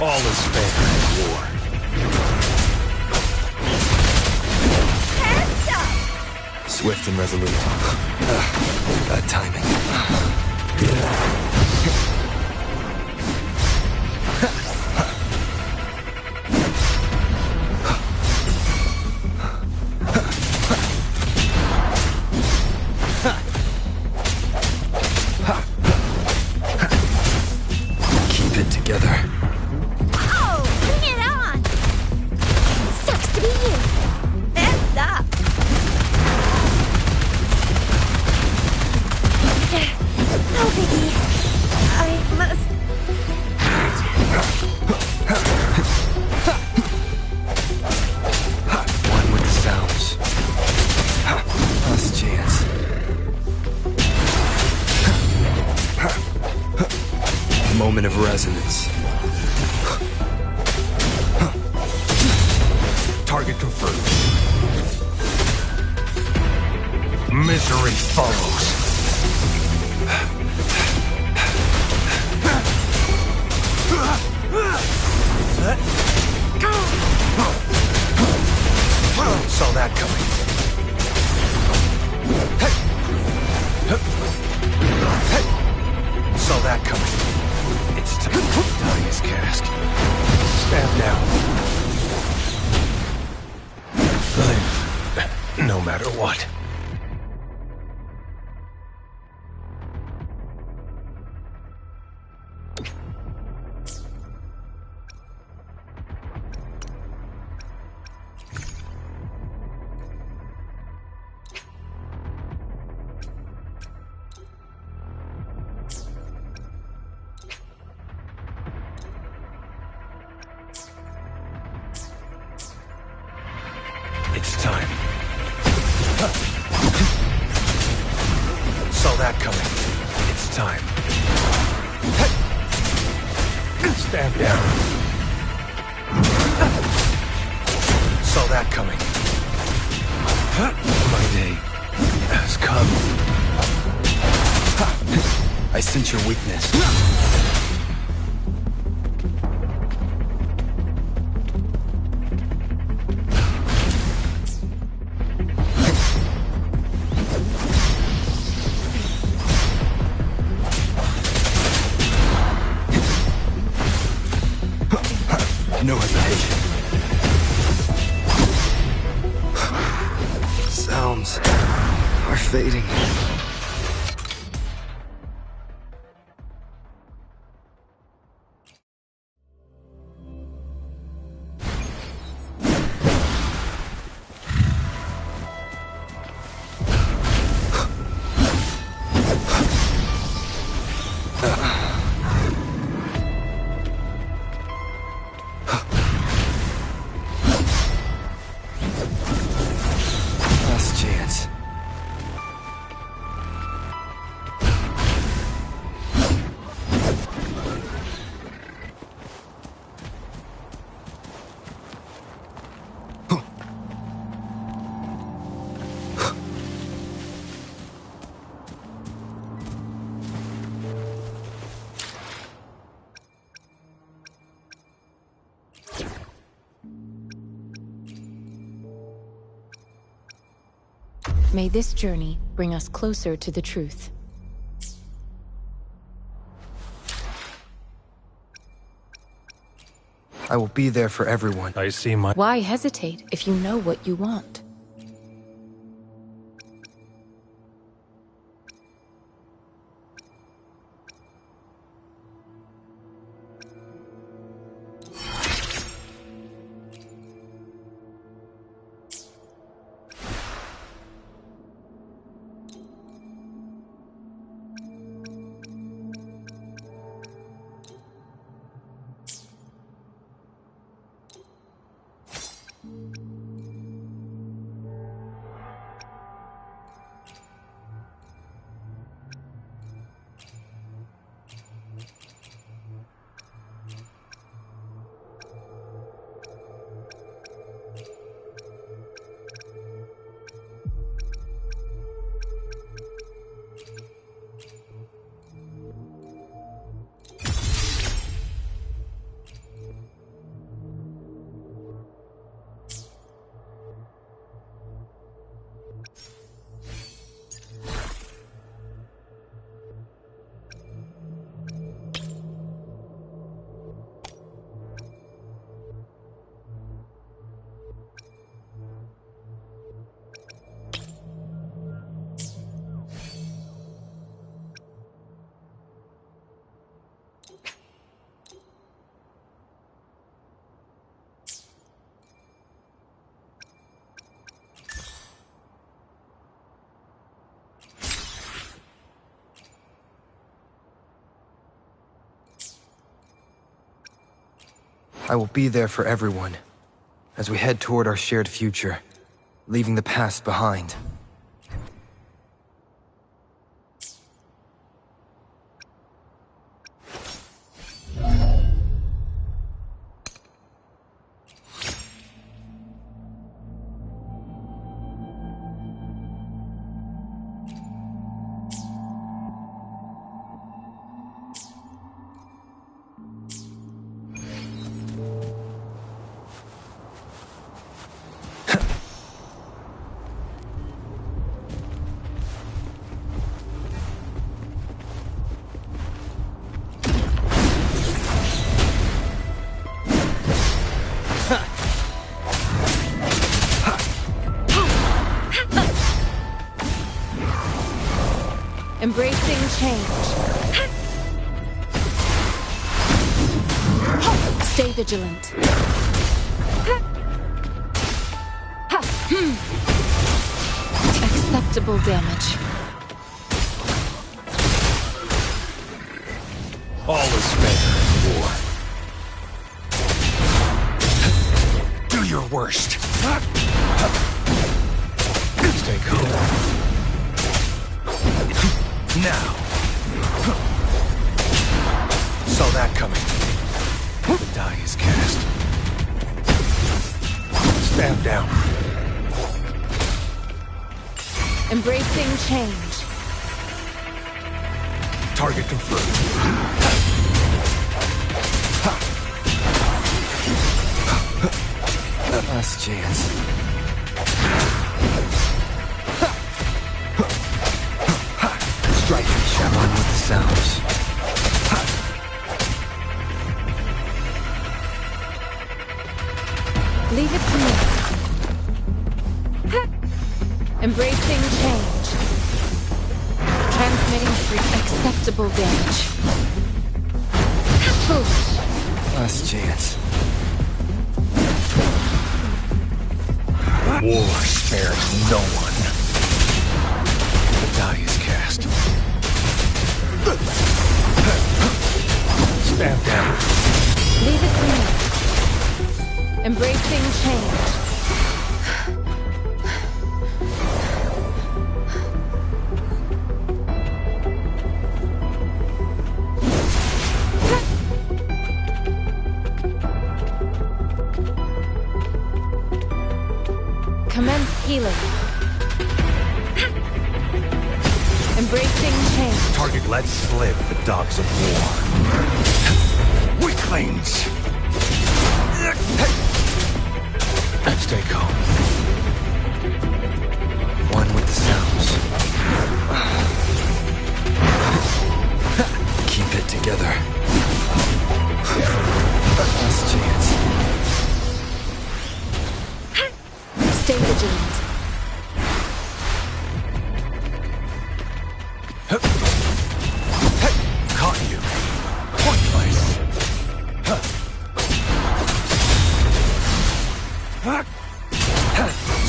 All is fair in war. Swift and resolute. Bad timing. Keep it together. Oh, bring it on! Sucks to be you. Heads up! No biggie. I must... One with the sounds. Last chance. Moment of resonance. Target confirmed. Misery follows. Saw that coming. Saw that coming. It's time to die his cask. Stand down. Live, no matter what. It's time. Saw that coming. It's time. Stand down. Saw that coming. My day has come. I sense your weakness. No hesitation. Sounds are fading. May this journey bring us closer to the truth. I will be there for everyone. I see my... Why hesitate if you know what you want? I will be there for everyone as we head toward our shared future, leaving the past behind. Embracing change. Stay vigilant. Acceptable damage. All is fair in war. Do your worst. Stay calm. Now. Saw that coming. The die is cast. Stand down. Embracing change. Target confirmed. Last chance. Strike. One with the sounds. Leave it to me. Embracing change. Transmitting through acceptable damage. Foolish. Last chance. War spares no one. The die is cast. Stand down. Leave it to me. Embracing change. Commence healing. Embracing change. Target let slip the dogs of war. Weaklings! Stay calm. One with the together. Last chance. Stay vigilant. Caught you. Point place.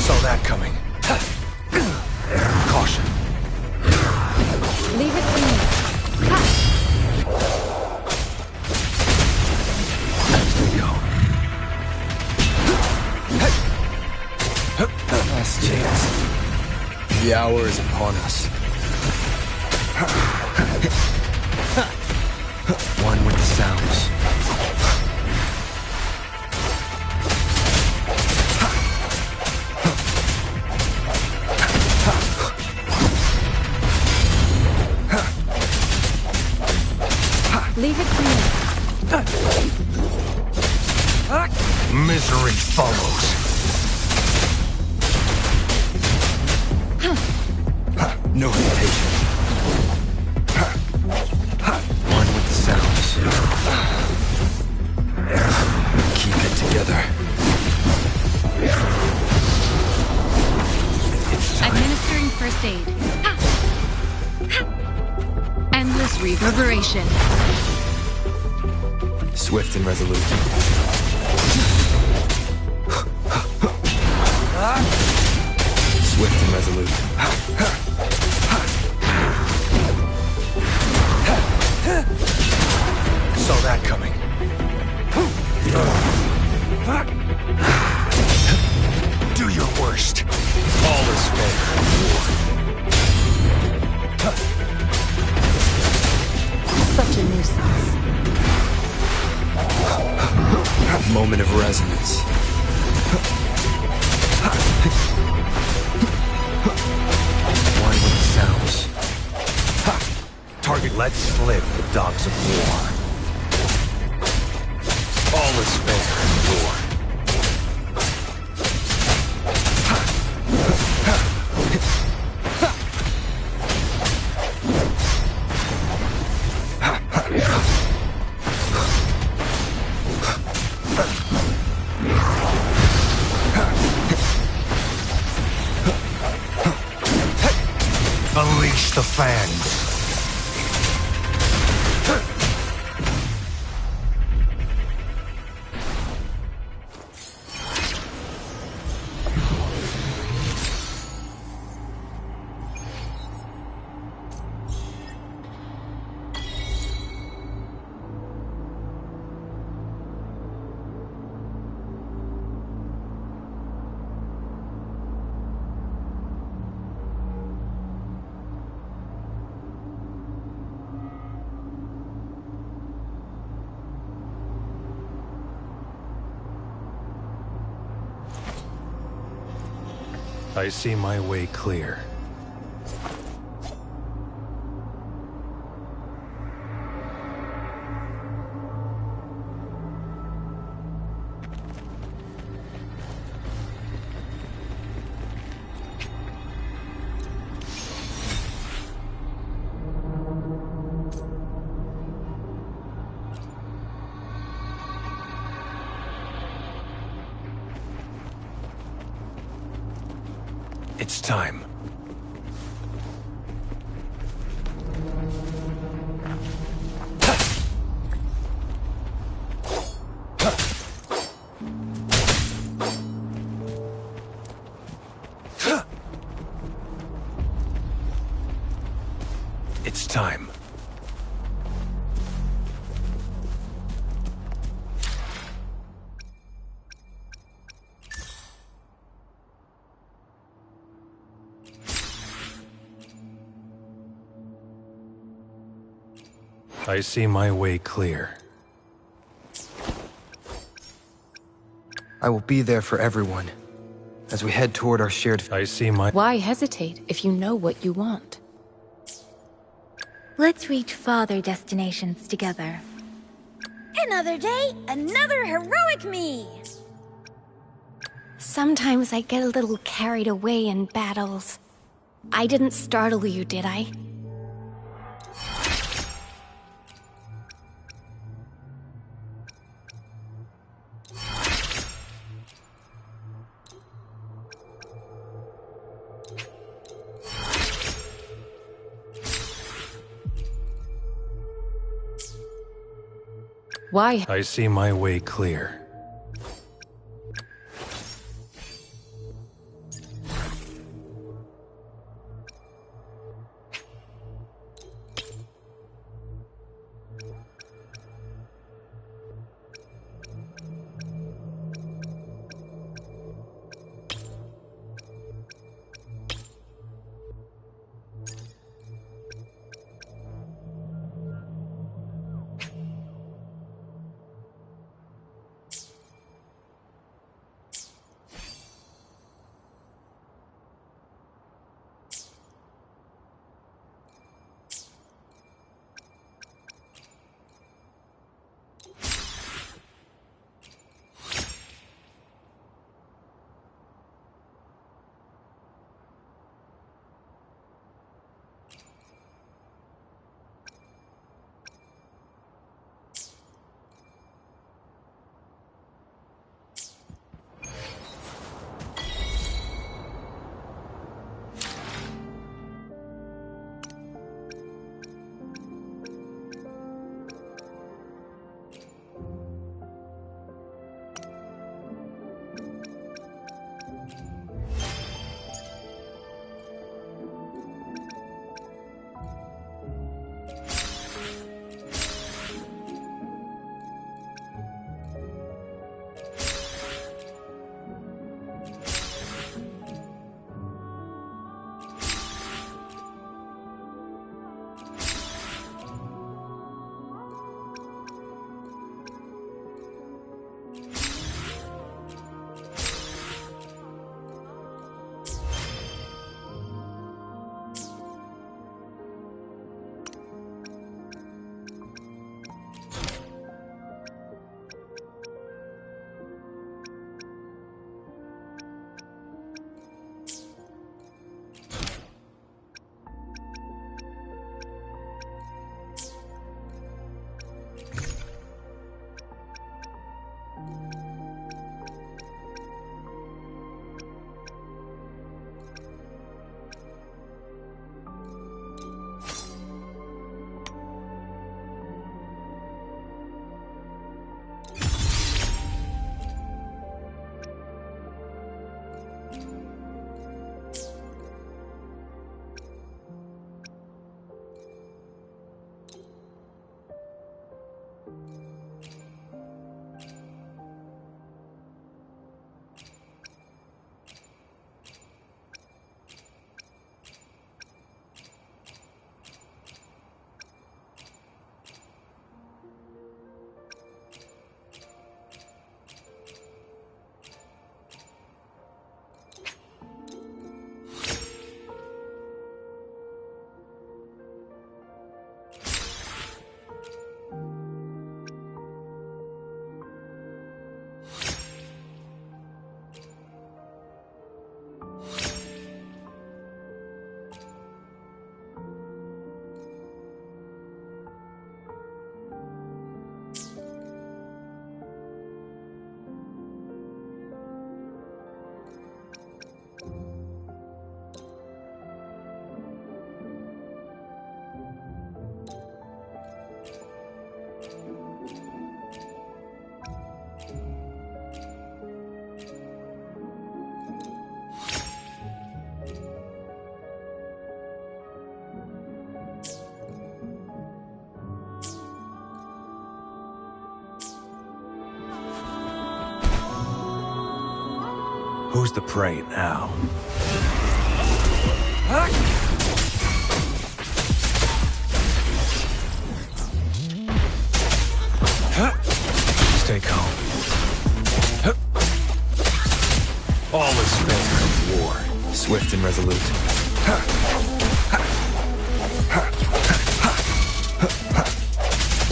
Saw that coming. Caution. Leave it to me. As we go. Last chance. The hour is upon us. One with the sounds. Leave it to me. Misery follows. No hesitation. One with the sounds. Keep it together. Administering first aid. Endless reverberation. Swift and resolute. Swift and resolute. Saw that coming. Do your worst. All is fair in war. Such a nuisance. Moment of resonance. One with the sounds. Target let slip the dogs of war. All is fair in war. Unleash the fans. I see my way clear. It's time. It's time. I see my way clear. I will be there for everyone as we head toward our shared... I see my... Why hesitate if you know what you want? Let's reach farther destinations together. Another day, another heroic me! Sometimes I get a little carried away in battles. I didn't startle you, did I? Why? I see my way clear. Who's the prey now? Stay calm. All is fair in war. Swift and resolute.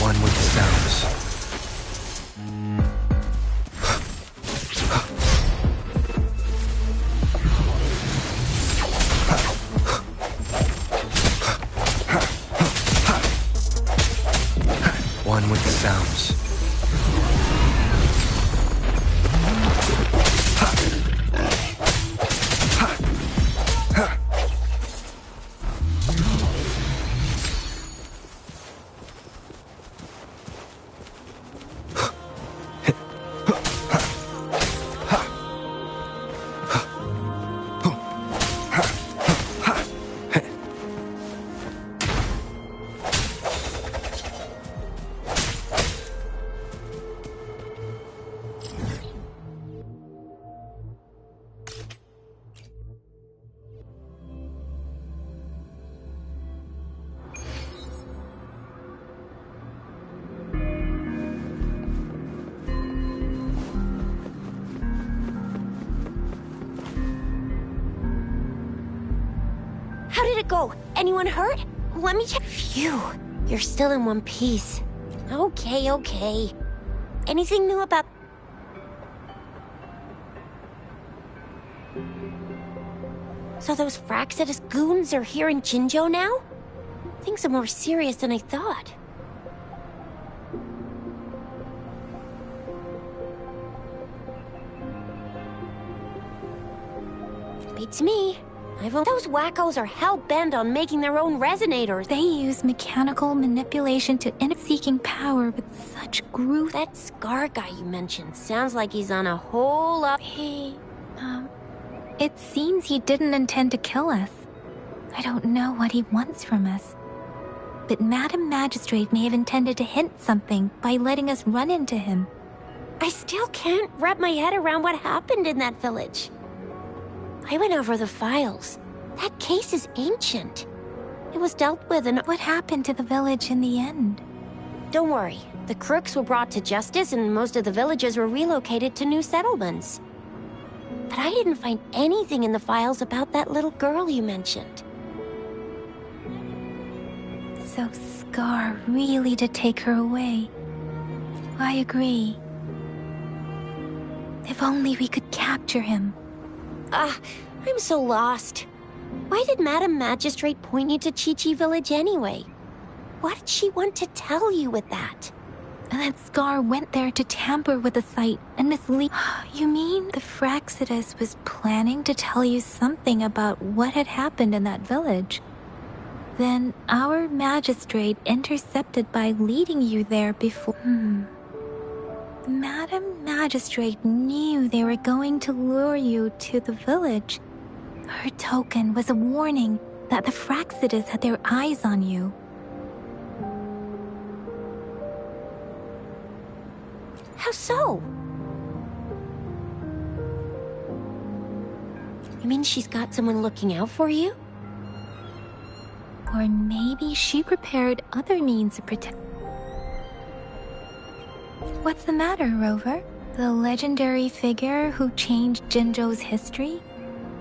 One with the sounds. One with the sounds. go? Anyone hurt? Let me check. Phew. You're still in one piece. Okay. Anything new about... So those Fraxidus goons are here in Jinzhou now? Things are more serious than I thought. Beats me. Those wackos are hell-bent on making their own resonators. They use mechanical manipulation to seeking power with such groove. That Scar guy you mentioned sounds like he's on a whole lot... It seems he didn't intend to kill us. I don't know what he wants from us. But Madam Magistrate may have intended to hint something by letting us run into him. I still can't wrap my head around what happened in that village. I went over the files. That case is ancient. It was dealt with and... What happened to the village in the end? Don't worry. The crooks were brought to justice and most of the villagers were relocated to new settlements. But I didn't find anything in the files about that little girl you mentioned. So Scar really did take her away. I agree. If only we could capture him. I'm so lost. Why did Madam Magistrate point you to Chi-Chi Village anyway? What did she want to tell you with that? And that Scar went there to tamper with the site and mislead... You mean the Fraxidus was planning to tell you something about what had happened in that village? Then our magistrate intercepted by leading you there before... Madam Magistrate knew they were going to lure you to the village. Her token was a warning that the Fraxidus had their eyes on you. How so? You mean she's got someone looking out for you? Or maybe she prepared other means of protection. What's the matter, Rover? The legendary figure who changed Jinzhou's history?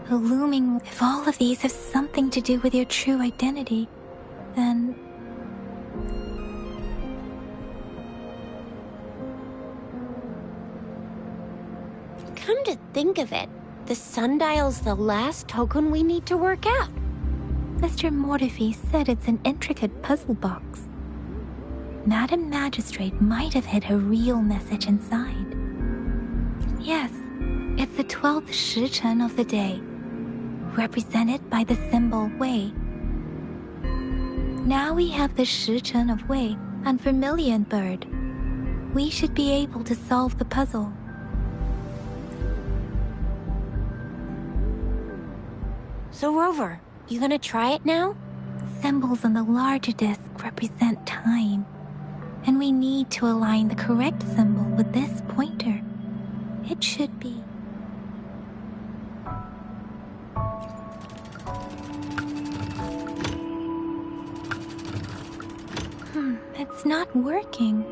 A looming... If all of these have something to do with your true identity, then... Come to think of it, the sundial's the last token we need to work out. Mr. Mortefi said it's an intricate puzzle box. Madam Magistrate might have hid her real message inside. Yes, it's the 12th Shichen of the day, represented by the symbol Wei. Now we have the Shichen of Wei and Vermilion Bird. We should be able to solve the puzzle. So Rover, you gonna try it now? Symbols on the larger disc represent time. And we need to align the correct symbol with this pointer. It should be... It's not working.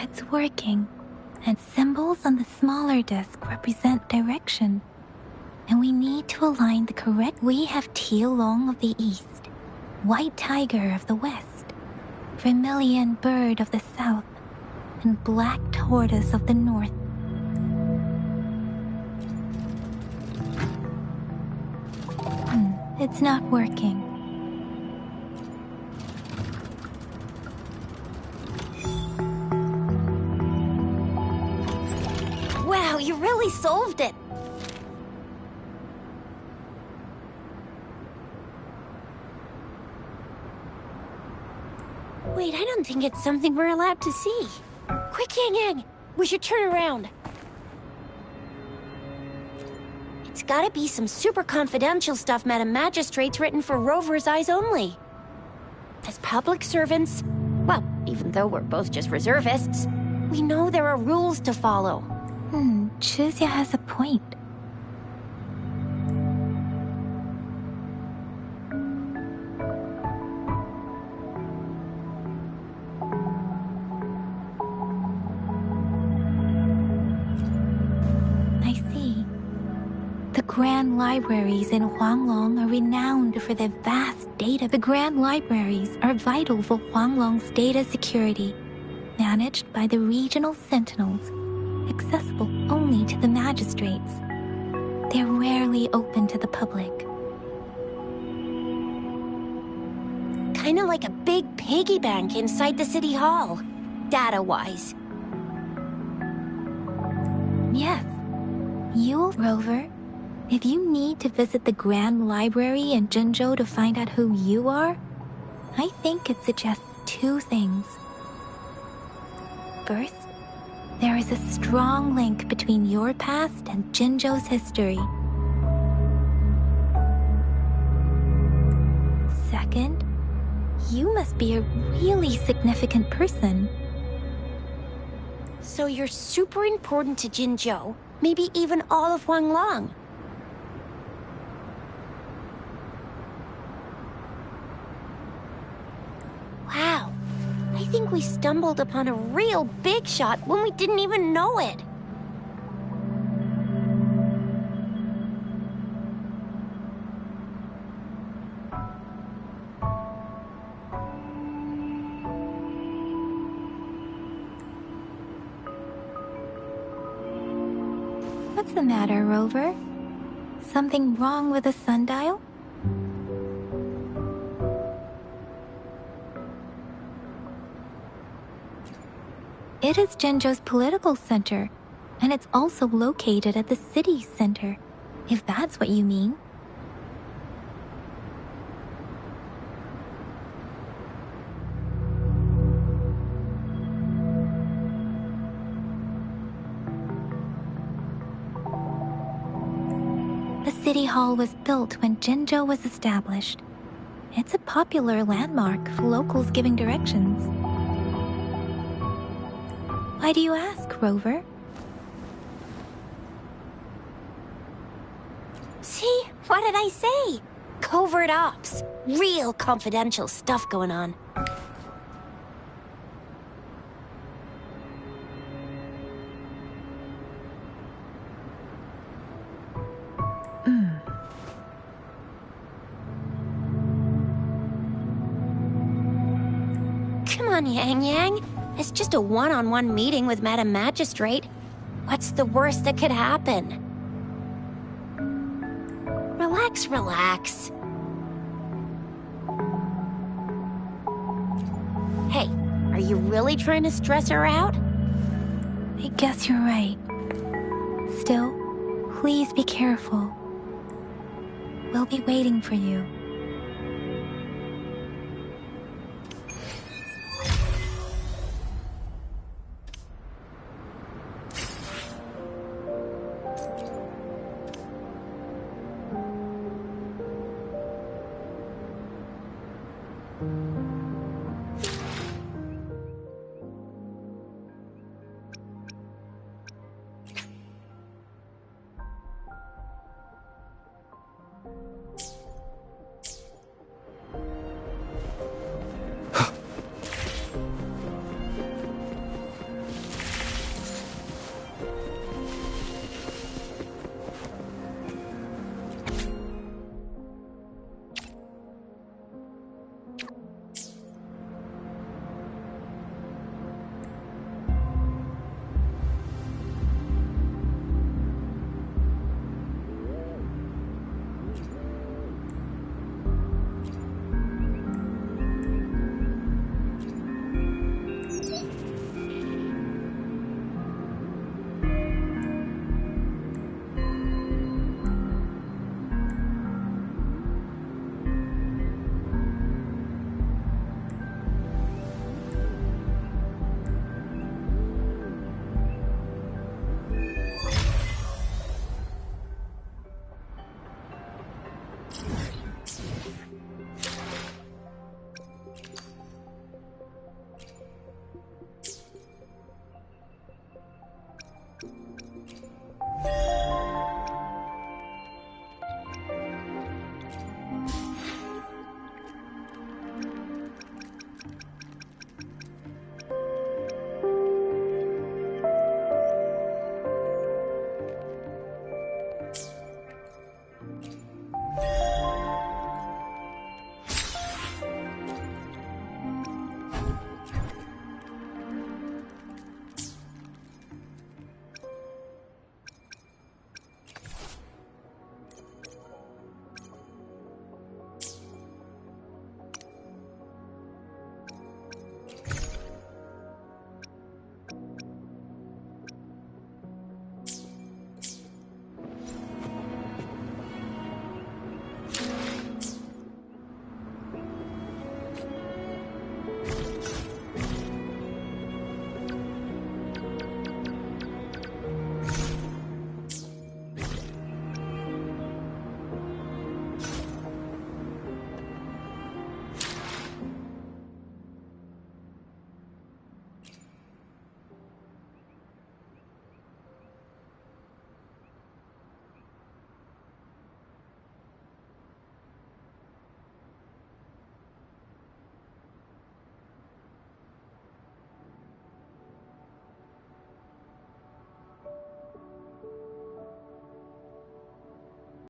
It's working. And symbols on the smaller disc represent direction. And we need to align the correct... We have Tielong of the east, White Tiger of the west, Vermilion Bird of the south, and Black Tortoise of the north. It's not working. Wow, you really solved it! Wait, I don't think it's something we're allowed to see. Quick, Yang Yang! We should turn around. It's gotta be some super confidential stuff Madam Magistrate's written for Rover's eyes only. As public servants, well, even though we're both just reservists, we know there are rules to follow. Chuzia has a point. Grand Libraries in Huanglong are renowned for their vast data. The Grand Libraries are vital for Huanglong's data security, managed by the regional sentinels, accessible only to the magistrates. They're rarely open to the public. Kinda like a big piggy bank inside the city hall, data-wise. Yes. You, Rover, if you need to visit the Grand Library in Jinzhou to find out who you are, I think it suggests two things. First, there is a strong link between your past and Jinzhou's history. Second, you must be a really significant person. So you're super important to Jinzhou, maybe even all of Huanglong. Wow, I think we stumbled upon a real big shot when we didn't even know it. What's the matter, Rover? Something wrong with the sundial? It is Jinzhou's political center, and it's also located at the city center, if that's what you mean. The city hall was built when Jinzhou was established. It's a popular landmark for locals giving directions. Why do you ask, Rover? See? What did I say? Covert ops. Real confidential stuff going on. Come on, Yang Yang. It's just a one-on-one meeting with Madam Magistrate. What's the worst that could happen? Relax, relax. Hey, are you really trying to stress her out? I guess you're right. Still, please be careful. We'll be waiting for you.